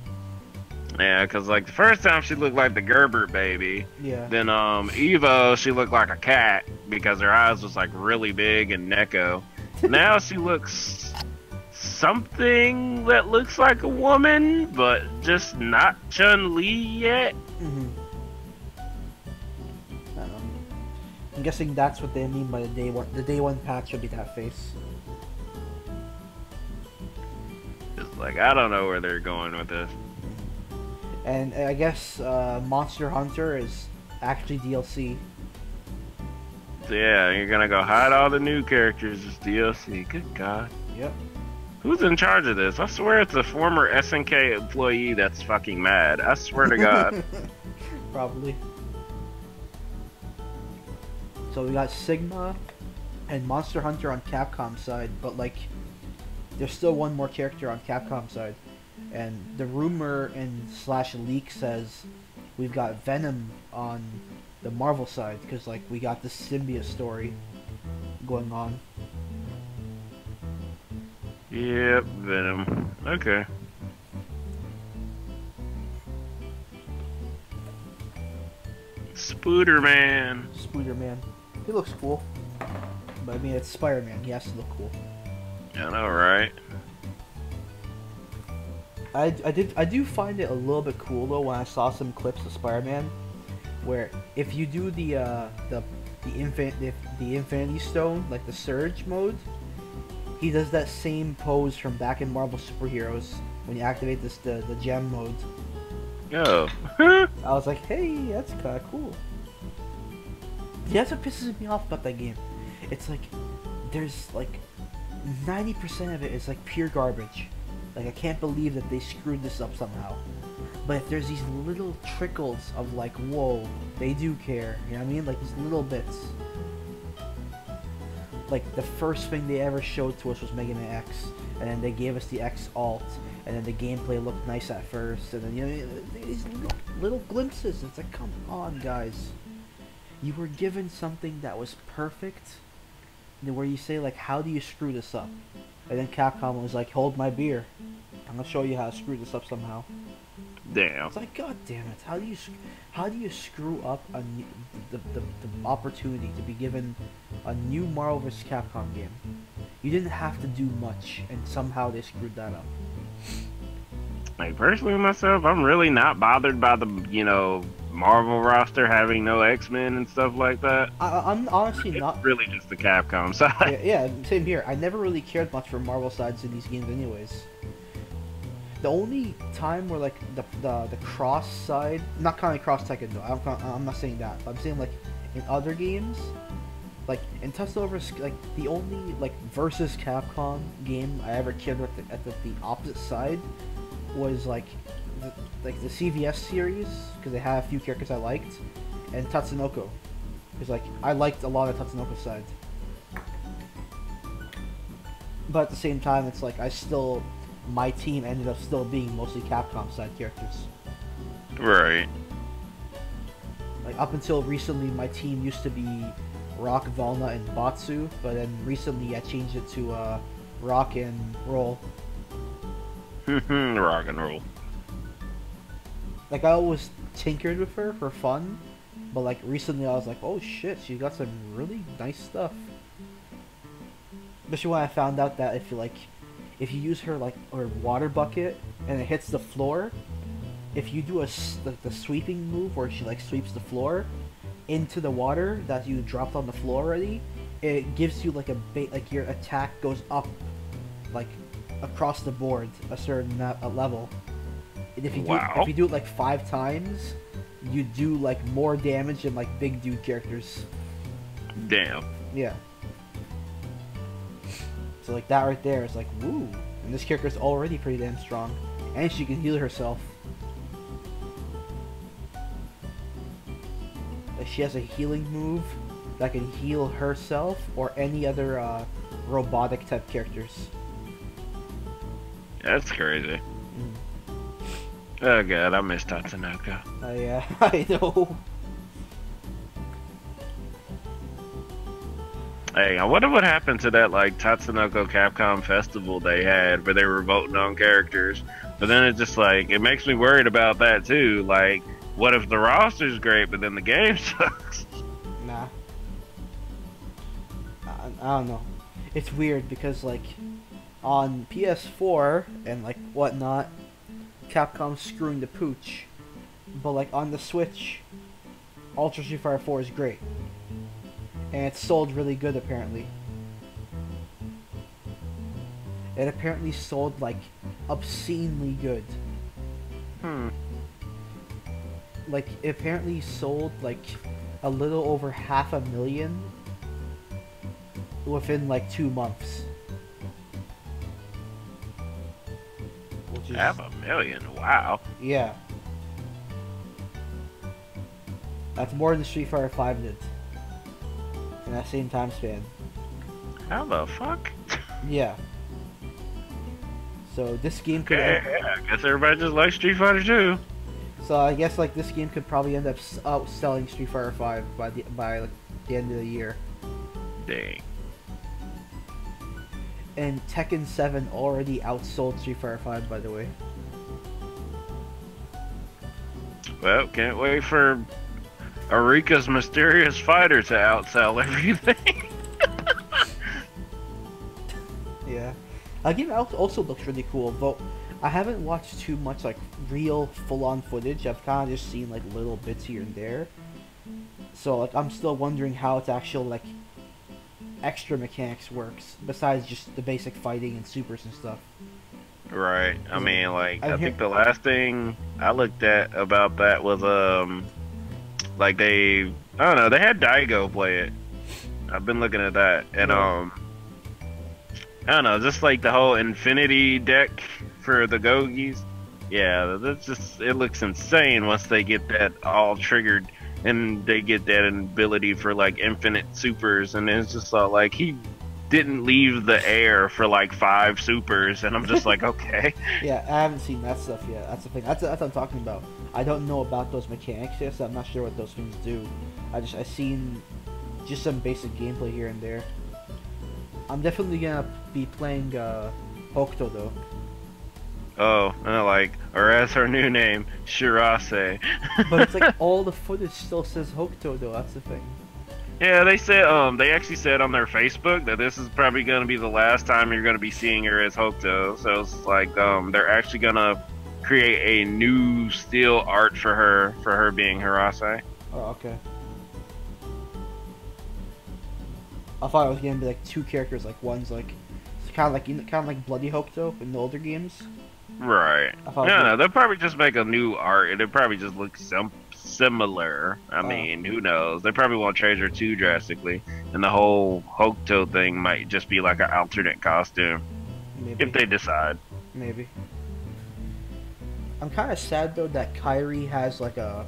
Yeah, because like the first time she looked like the Gerber baby. Yeah. Then Evo, she looked like a cat because her eyes was like really big and Neko. Now she looks something that looks like a woman, but just not Chun-Li yet. Mm-hmm. I don't know. I'm guessing that's what they mean by the day one. The day one patch should be that face. It's like, I don't know where they're going with this. And I guess Monster Hunter is actually DLC. So yeah, you're gonna go hide all the new characters as DLC. Good God. Yep. Who's in charge of this? I swear it's a former SNK employee that's fucking mad. I swear to God. Probably. So we got Sigma and Monster Hunter on Capcom side, but like there's still one more character on Capcom side. And the rumor and / leak says we've got Venom on the Marvel side, because like we got this symbiote story going on. Yep, Venom. Okay. Spooderman. Spooderman. He looks cool. But I mean, it's Spider-Man. He has to look cool. I know, right? I do find it a little bit cool though when I saw some clips of Spider-Man, where if you do the Infinity Stone, like the Surge mode, he does that same pose from back in Marvel Superheroes when you activate the gem mode. Oh. I was like, hey, that's kind of cool. Yeah, that's what pisses me off about that game. It's like there's like 90% of it is like pure garbage. Like, I can't believe that they screwed this up somehow. But if there's these little trickles of like, whoa, they do care. You know what I mean? Like these little bits. Like the first thing they ever showed to us was Mega Man X, and then they gave us the X alt, and then the gameplay looked nice at first, and then you know these little glimpses. It's like, come on, guys, you were given something that was perfect, where you say like, how do you screw this up? And then Capcom was like, hold my beer, I'm gonna show you how to screw this up somehow. Damn. It's like, god damn it, how do you screw up the opportunity to be given a new Marvel vs. Capcom game? You didn't have to do much, and somehow they screwed that up. Like, personally myself, I'm really not bothered by the, Marvel roster having no X-Men and stuff like that. I'm honestly It's not really just the Capcom side. yeah, same here. I never really cared much for Marvel sides in these games anyways. The only time where like the cross side, not counting cross Tekken though. I'm not saying that. But I'm saying like in other games, like in Tussle vs. Like the only like versus Capcom game I ever cared about at the opposite side was like the CVS series, because they have a few characters I liked, and Tatsunoko, because like I liked a lot of Tatsunoko's sides. But at the same time, it's like my team ended up still being mostly Capcom side characters. Right. Like up until recently, my team used to be Rock, Valna, and Batsu, but then recently I changed it to Rock and Roll. Rock and Roll. Like I always tinkered with her for fun, but like recently I was like, oh shit, she got some really nice stuff. Especially when I found out that if you use her water bucket and it hits the floor, if you do the sweeping move where she like sweeps the floor into the water that you dropped on the floor already, it gives you like like your attack goes up like across the board a certain level. And if you do it like 5 times, you do like more damage than like big dude characters. Damn. Yeah. So like that right there is like woo, and this character's already pretty damn strong, and she can heal herself. Like she has a healing move that can heal herself or any other robotic type characters. That's crazy. Oh god, I miss Tatsunoko. Yeah, I know. Hey, I wonder what happened to that like Tatsunoko Capcom festival they had where they were voting on characters. But then it's just like, it makes me worried about that too. Like, what if the roster's great but then the game sucks? Nah. I don't know. It's weird because like on PS4 and like whatnot, Capcom's screwing the pooch. But like on the Switch, Ultra Street Fighter 4 is great. And it's sold really good apparently. It apparently sold like obscenely good. Like it apparently sold like a little over 500,000 within like 2 months. Which is, 500,000, wow. Yeah. That's more than Street Fighter 5 did. In that same time span. How the fuck? Yeah. So this game could. Okay, yeah, I guess everybody just likes Street Fighter 2. So I guess like this game could probably end up outselling Street Fighter 5 by like the end of the year. Dang. And Tekken 7 already outsold Street Fighter 5, by the way. Well, can't wait for Arika's Mysterious Fighter to outsell everything. Yeah. The game also looks really cool, but I haven't watched too much like real full-on footage. I've kind of just seen like little bits here and there. So like I'm still wondering how its actual like extra mechanics works besides just the basic fighting and supers and stuff. Right. I mean, like I think the last thing I looked at about that was like I don't know, they had Daigo play it. I've been looking at that, and I don't know, just like the whole Infinity deck for the Gogis. Yeah, that's just, it looks insane once they get that all triggered and they get that ability for like infinite supers, and it's just like he didn't leave the air for like 5 supers, and I'm just like, okay. Yeah, I haven't seen that stuff yet. That's the thing. That's what I'm talking about. I don't know about those mechanics yet, so I'm not sure what those things do. I've seen just some basic gameplay here and there. I'm definitely gonna be playing Hokuto though. Oh, or as her new name, Shirase. But it's like all the footage still says Hokuto though. That's the thing. Yeah, they said they actually said on their Facebook that this is probably going to be the last time you're going to be seeing her as Hokuto. So it's like they're actually going to create a new steel art for her being Hirase. Oh, okay. I thought it was gonna be like 2 characters, like one's like kind of like Bloody Hokuto in the older games. Right. No, they'll probably just make a new art. It'll probably just look similar. I mean, who knows? They probably won't change her too drastically, and the whole Hokuto thing might just be like an alternate costume. Maybe. If they decide. Maybe. I'm kind of sad though that Kairi has like a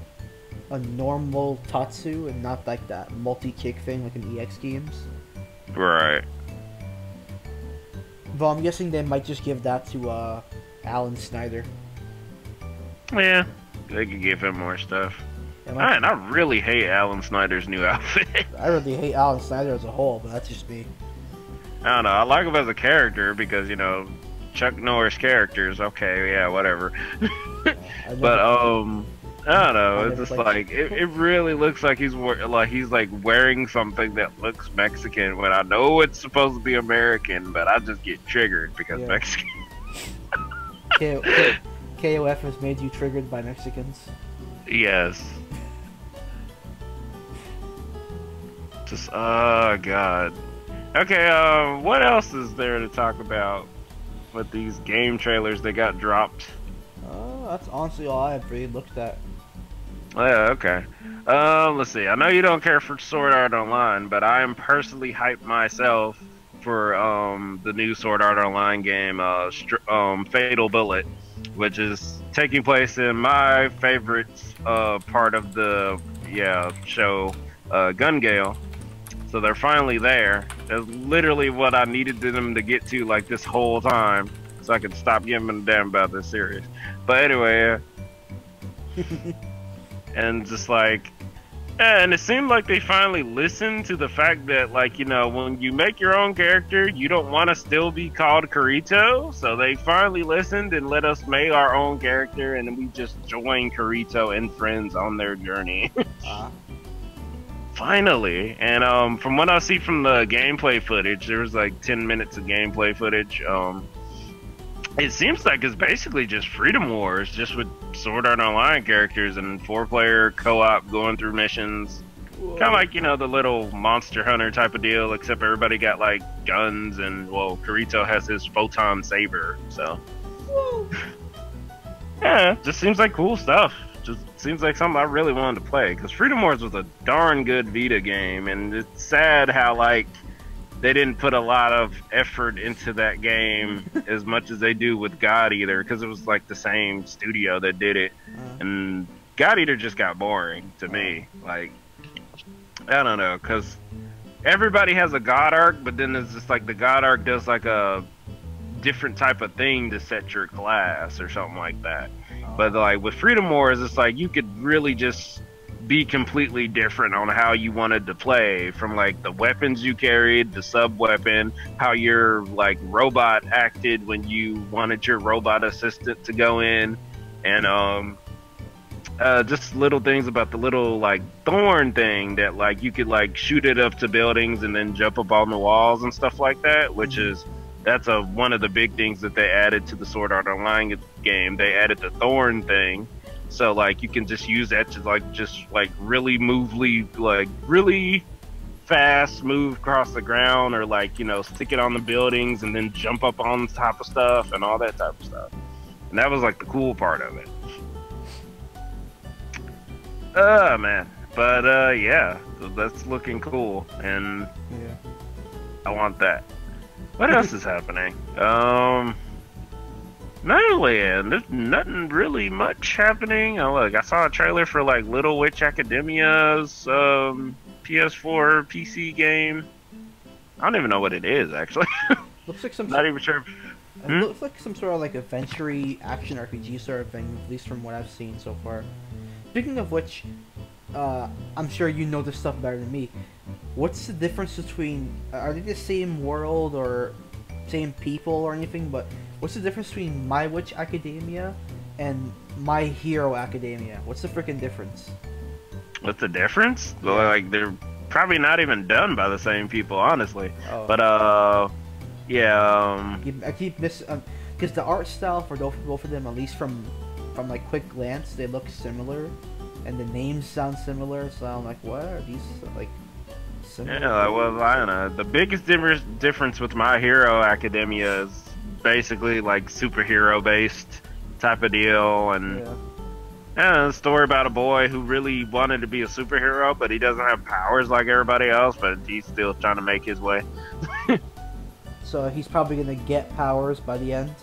normal Tatsu and not like that multi-kick thing like in EX games. Right. But I'm guessing they might just give that to Alan Snyder. Yeah, they could give him more stuff. Man, I really hate Alan Snyder's new outfit. I really hate Alan Snyder as a whole, but that's just me. I don't know. I like him as a character because, you know, Chuck Norris characters. Okay, yeah, whatever. But I don't know. It's just like it really looks like he's wearing something that looks Mexican when I know it's supposed to be American, but I just get triggered because Mexican. KOF has made you triggered by Mexicans. Yes. Just god. Okay, what else is there to talk about with these game trailers that got dropped? That's honestly all I've really looked at. Yeah, okay. Let's see. I know you don't care for Sword Art Online, but I am personally hyped myself for the new Sword Art Online game, Fatal Bullet, which is taking place in my favorite part of the show, Gun Gale. So they're finally there. That's literally what I needed them to get to like this whole time, so I could stop giving a damn about this series. But anyway, and just like, and it seemed like they finally listened to the fact that, like, you know, when you make your own character, you don't want to still be called Kirito. So they finally listened and let us make our own character, and we just join Kirito and friends on their journey. Finally. And from what I see from the gameplay footage, there was like 10 minutes of gameplay footage. It seems like it's basically just Freedom Wars, just with Sword Art Online characters and 4-player co-op going through missions. Kind of like, you know, the little Monster Hunter type of deal, except everybody got like guns, and well, Kirito has his photon saber, so. Yeah, just seems like cool stuff. Just seems like something I really wanted to play, because Freedom Wars was a darn good Vita game, and it's sad how like they didn't put a lot of effort into that game as much as they do with God Eater, because it was like the same studio that did it, and God Eater just got boring to me. Like, I don't know, because everybody has a God arc, but then it's just like the God arc does like a different type of thing to set your class or something like that. But like with Freedom Wars, it's like you could really just be completely different on how you wanted to play, from like the weapons you carried, the sub weapon, how your like robot acted when you wanted your robot assistant to go in, and just little things about the little like thorn thing that like you could like shoot it up to buildings and then jump up on the walls and stuff like that, which is one of the big things that they added to the Sword Art Online game. They added the thorn thing, so like you can just use that to like just like really really fast move across the ground, or like, you know, stick it on the buildings and then jump up on top of stuff and all that type of stuff. And that was like the cool part of it. Man, but yeah, so that's looking cool, and I want that. What else is happening? Not really. There's nothing really much happening. Oh, look, I saw a trailer for like Little Witch Academia's PS4 PC game. I don't even know what it is, actually. Looks like some. Not even sure. It looks like some sort of like adventure-y action RPG sort of thing, at least from what I've seen so far. Speaking of which, I'm sure you know this stuff better than me. What's the difference between, are they the same world or same people or anything, but what's the difference between My Witch Academia and My Hero Academia? What's the freaking difference? What's the difference? Well, like, they're probably not even done by the same people, honestly. Oh. But, yeah, I keep missing, because the art style for both of them, at least from like quick glance, they look similar, and the names sound similar, so I'm like, what are these, like, similar? Yeah, well, I don't know. The biggest difference with My Hero Academia is basically like superhero based type of deal, and a story about a boy who really wanted to be a superhero, but he doesn't have powers like everybody else, but he's still trying to make his way. So he's probably gonna get powers by the end?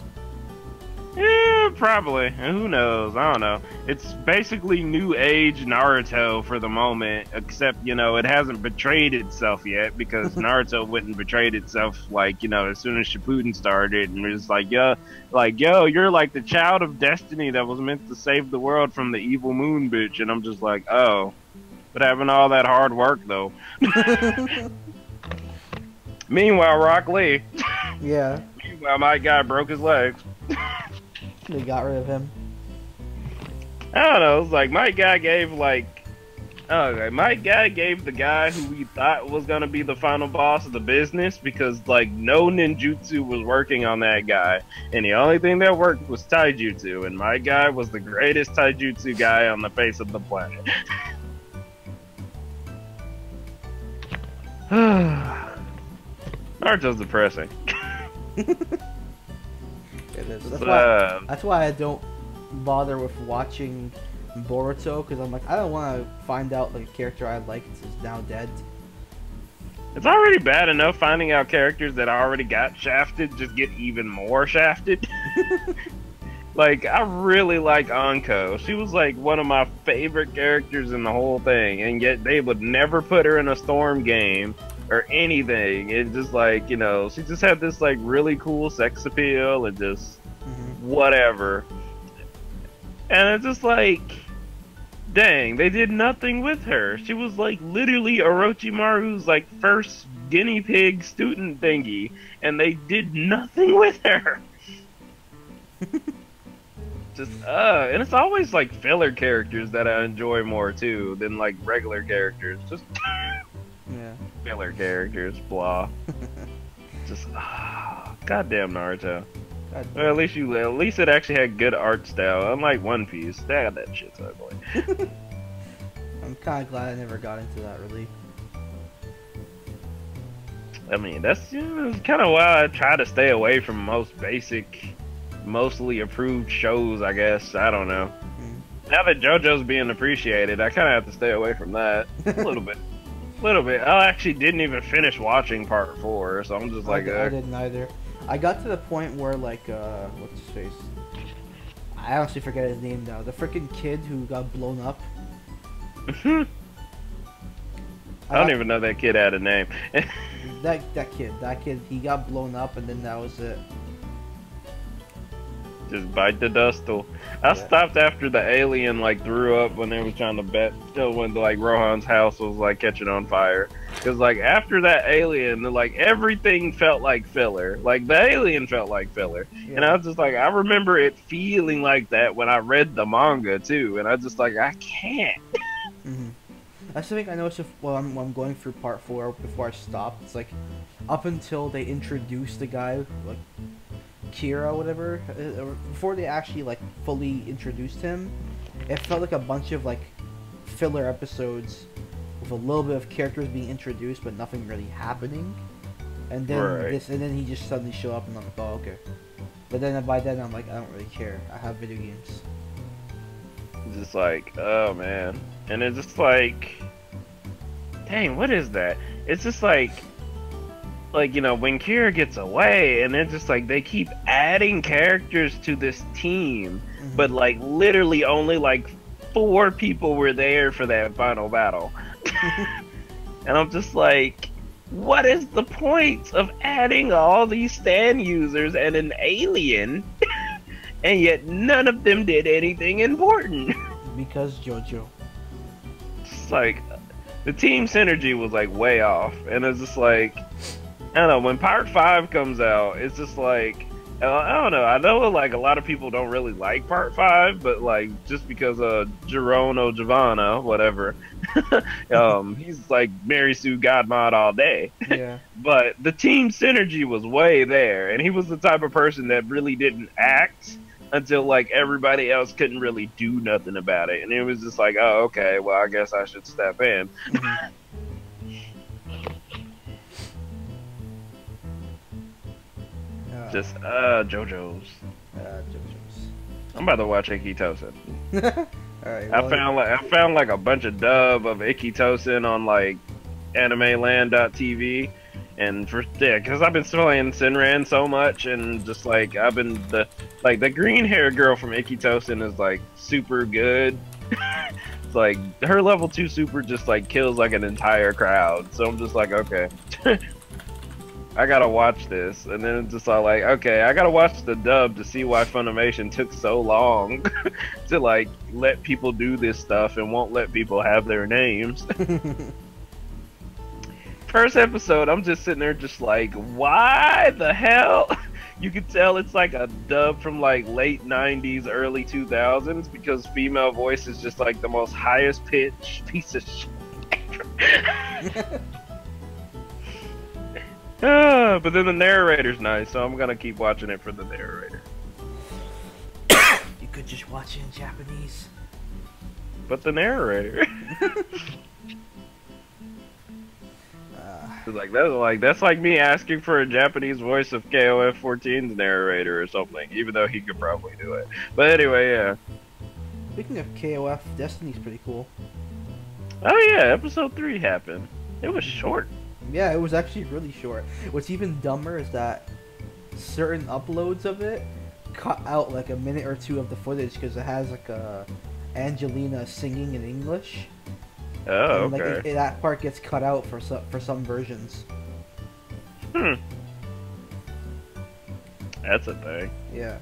Yeah, probably. Who knows? I don't know. It's basically new age Naruto for the moment, except, you know, it hasn't betrayed itself yet, because Naruto went and betrayed itself, like, you know, as soon as Shippuden started, and was like, yo, you're like the child of destiny that was meant to save the world from the evil moon bitch, and I'm just like, oh, but having all that hard work, though. Meanwhile, Rock Lee. Yeah. Meanwhile, my guy broke his legs. They got rid of him. I don't know. It's like my guy gave the guy who we thought was gonna be the final boss of the business, because like no ninjutsu was working on that guy, and the only thing that worked was taijutsu, and my guy was the greatest taijutsu guy on the face of the planet. Naruto's depressing. It is. That's why I don't bother with watching Boruto, because I'm like, I don't want to find out like a character I liked is now dead. It's already bad enough finding out characters that already got shafted just get even more shafted. Like, I really like Anko. She was like one of my favorite characters in the whole thing, and yet they would never put her in a Storm game or anything. It's just like, you know, she just had this like really cool sex appeal and just whatever. And it's just like, dang, they did nothing with her. She was like literally Orochimaru's like first guinea pig student thingy, and they did nothing with her. Just and it's always like filler characters that I enjoy more too than like regular characters. Just filler characters, blah. Just goddamn Naruto. Well, at least it actually had good art style, unlike One Piece. That shit's ugly. I'm kind of glad I never got into that, really. I mean, that's kind of why I try to stay away from most basic, mostly approved shows, I guess. I don't know. Now that JoJo's being appreciated, I kind of have to stay away from that a little bit. I actually didn't even finish watching part 4, so I'm just like, I didn't either. I got to the point where, like, what's his face? I honestly forget his name now. The freaking kid who got blown up. I don't even know that kid had a name. that kid, he got blown up, and then that was it. Just bite the dust. I stopped after the alien like threw up when they were trying to bet. Still, when like Rohan's house was like catching on fire, because like after that alien, like everything felt like filler. Like the alien felt like filler, and I was just like, I remember it feeling like that when I read the manga too, and I just like, I can't. That's something I noticed while I'm going through part 4 before I stopped. It's like up until they introduced the guy, like Kira, whatever, before they actually like fully introduced him, it felt like a bunch of like filler episodes with a little bit of characters being introduced but nothing really happening, and then and then he just suddenly show up and I'm like, oh okay. But then by then I'm like, I don't really care, I have video games. Just like, oh man. And it's just like, dang, what is that? It's just like, you know, when Kira gets away, and it's just like they keep adding characters to this team, but like literally only like 4 people were there for that final battle. And I'm just like, what is the point of adding all these stand users and an alien, and yet none of them did anything important? Because JoJo. It's like, the team synergy was like way off, and it's just like, I don't know, when part 5 comes out, it's just like, I don't know, I know like a lot of people don't really like part 5, but like, just because Gerono Giovanna, whatever, he's like Mary Sue Godmod all day. Yeah. But the team synergy was way there, and he was the type of person that really didn't act until like everybody else couldn't really do nothing about it, and it was just like, oh okay, well I guess I should step in. Just JoJo's. JoJo's. I'm about to watch Ikitosen. Alright. I found like a bunch of dub of Ikitosen on like AnimeLand.tv, and because I've been playing Senran so much, and just like I've been the green hair girl from Ikitosen is like super good. It's like her level 2 super just like kills like an entire crowd. So I'm just like, okay. I gotta watch this, and then it's just all like, okay, I gotta watch the dub to see why Funimation took so long to like let people do this stuff and won't let people have their names. First episode, I'm just sitting there just like, why the hell? You could tell it's like a dub from like late 90s, early 2000s, because female voice is just like the most highest pitch piece of shit. But then the narrator's nice, so I'm gonna keep watching it for the narrator. You could just watch it in Japanese. But the narrator. That's like me asking for a Japanese voice of KOF 14's narrator or something, even though he could probably do it. But anyway, yeah. Speaking of KOF, Destiny's pretty cool. Oh yeah, episode 3 happened. It was short. Yeah, it was actually really short. What's even dumber is that certain uploads of it cut out like a minute or two of the footage because it has like Angelina singing in English. Oh, and, okay. That part gets cut out for some versions. That's a thing. Yeah.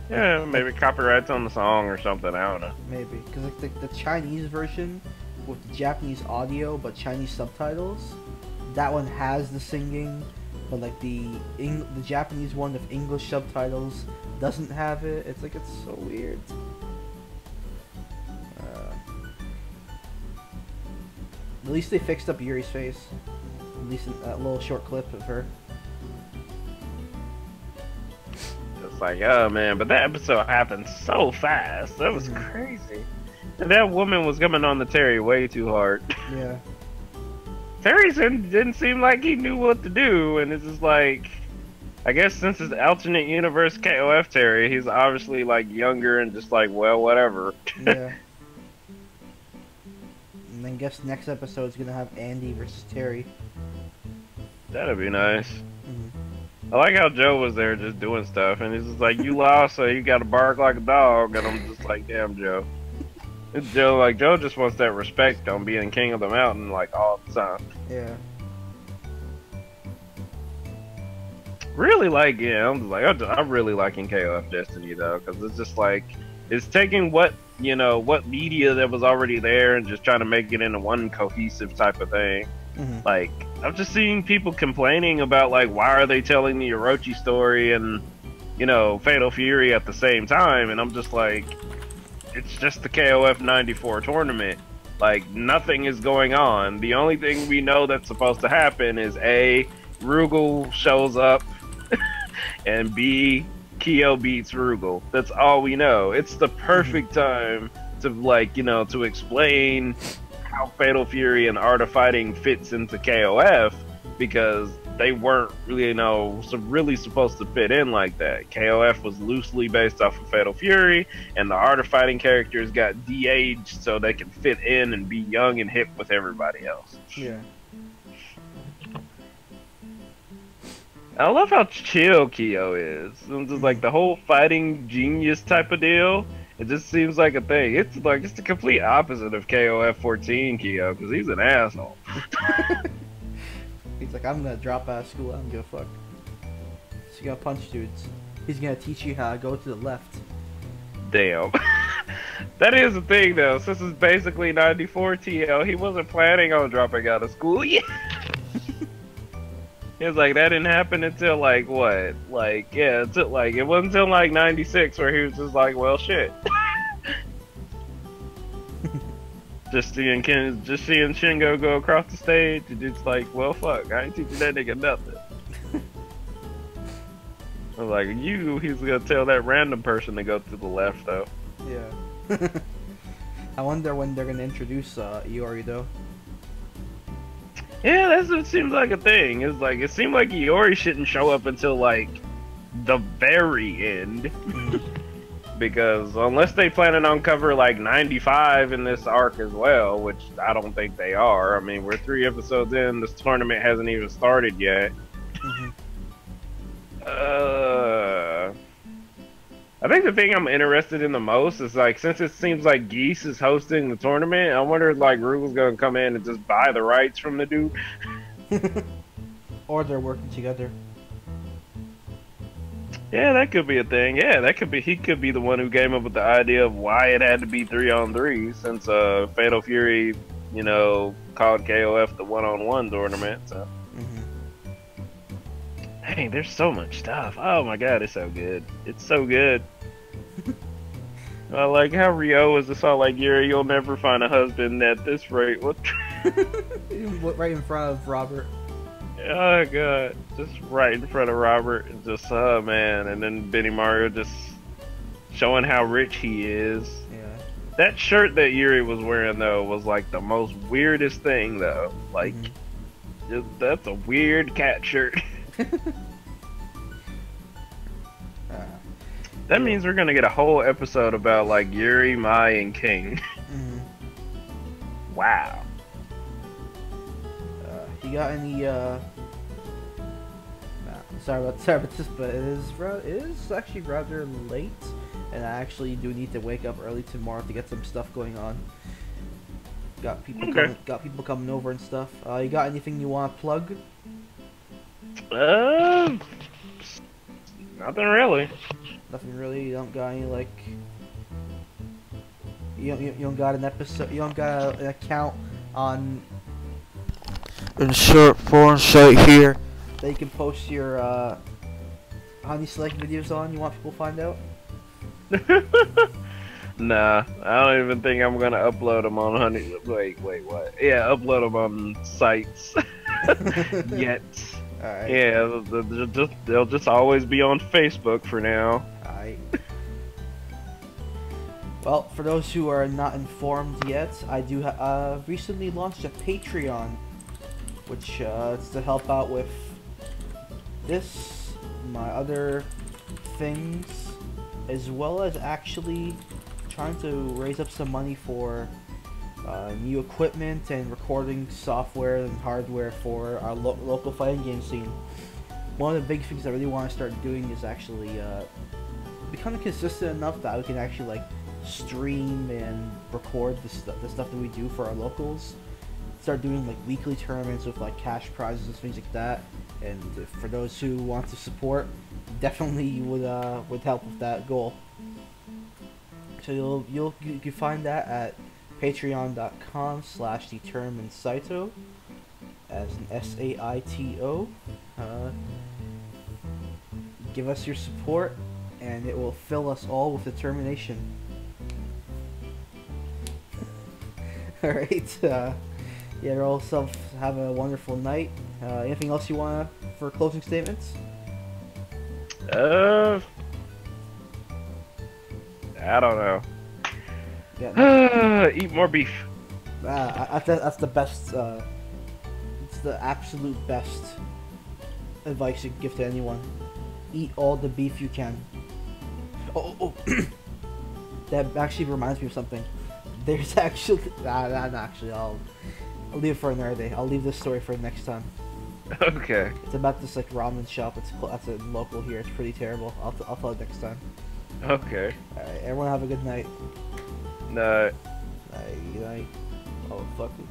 Yeah, maybe copyrights on the song or something. I don't know. Maybe because like the Chinese version with the Japanese audio but Chinese subtitles, that one has the singing, but like the Japanese one with English subtitles doesn't have it. It's like it's so weird. At least they fixed up Yuri's face. At least in that little short clip of her. It's like, oh man, but that episode happened so fast. That was crazy. And that woman was coming on the Terry way too hard. Yeah. Terry didn't seem like he knew what to do, and it's just like, I guess since it's alternate universe KOF Terry, he's obviously like younger and just like, well, whatever. Yeah. And then guess next episode is gonna have Andy versus Terry. That'd be nice. I like how Joe was there just doing stuff, and he's just like, you lost, so you gotta bark like a dog, and I'm just like, damn, Joe. It's Joe just wants that respect on being king of the mountain, like, all the time. Yeah. Really like, yeah, I'm just like, I'm really liking KOF Destiny, though, because it's just like, it's taking what media that was already there and just trying to make it into one cohesive type of thing. Like, I'm just seeing people complaining about, like, why are they telling the Orochi story and, Fatal Fury at the same time, and I'm just like, it's just the KOF 94 tournament. Like, nothing is going on. The only thing we know that's supposed to happen is A, Rugal shows up, and B, Kyo beats Rugal. That's all we know. It's the perfect time to, like, to explain how Fatal Fury and Art of Fighting fits into KOF, because they weren't really, really supposed to fit in like that. KOF was loosely based off of Fatal Fury, and the Art of Fighting characters got de-aged so they can fit in and be young and hip with everybody else. Yeah. I love how chill Kyo is. It's just like the whole fighting genius type of deal. It just seems like a thing. It's the complete opposite of KOF 14 Kyo, because he's an asshole. He's like, I'm gonna drop out of school, I don't give a fuck. He's gonna punch dudes. He's gonna teach you how to go to the left. Damn. That is the thing though, since it's basically 94 TL, he wasn't planning on dropping out of school yet. It was like, that didn't happen until like, what? Like, yeah, it wasn't until like 96 where he was just like, well, shit. Just seeing Shingo go across the stage, and it's like, well, fuck, I ain't teaching that nigga nothing. I was like, he's gonna tell that random person to go to the left, though. Yeah. I wonder when they're gonna introduce Iori, though. Yeah, that's what seems like a thing. It's like, it seemed like Iori shouldn't show up until like the very end. Because unless they planning on cover like 95 in this arc as well, which I don't think they are. I mean, we're 3 episodes in. This tournament hasn't even started yet. I think the thing I'm interested in the most is like, since it seems like Geese is hosting the tournament, I wonder if like Rule's gonna come in and just buy the rights from the dude. Or they're working together. Yeah, that could be a thing. Yeah, that could be. He could be the one who came up with the idea of why it had to be 3-on-3, since Fatal Fury, you know, called KOF the 1-on-1 tournament. So, dang, there's so much stuff. Oh my god, it's so good. It's so good. I like how Rio was just all like, Yuri, you'll never find a husband at this rate. What? Right in front of Robert. Oh god, just right in front of Robert, and just oh man, and then Benny Mario just showing how rich he is. Yeah. That shirt that Yuri was wearing though was like the most weirdest thing though. Like, just, that's a weird cat shirt. That means we're gonna get a whole episode about like Yuri, Mai, and King. Wow. You got any sorry about this, but it is actually rather late, and I actually do need to wake up early tomorrow to get some stuff going on. Got people coming over and stuff. You got anything you want to plug? Nothing really. Nothing really. You don't got any like. You don't got an episode. You don't got an account on. Insert foreign site here that you can post your Honey Select videos on. You want people to find out? Nah, I don't even think I'm gonna upload them on Honey. Wait, what? Yeah, upload them on sites yet. Alright. Yeah, they'll just always be on Facebook for now. Alright. Well, for those who are not informed yet, I do recently launched a Patreon, which is to help out with this, my other things, as well as actually trying to raise up some money for new equipment and recording software and hardware for our local fighting game scene. One of the big things I really want to start doing is actually becoming consistent enough that we can actually like stream and record the stuff that we do for our locals. Start doing like weekly tournaments with like cash prizes and things like that. And for those who want to support, definitely would help with that goal. So you can find that at patreon.com/determinedsaito as an SAITO. Give us your support, and it will fill us all with determination. All right. Yeah, also have a wonderful night. Anything else you want for closing statements? I don't know. Yeah. Eat more beef. That's the best. It's the absolute best advice you can give to anyone. Eat all the beef you can. Oh. That actually reminds me of something. There's actually, I'll leave it for another day. I'll leave this story for next time. Okay. It's about this like ramen shop. That's a local here. It's pretty terrible. I'll tell it next time. Okay. Alright, everyone have a good night. Night. Night. Oh, fuck this.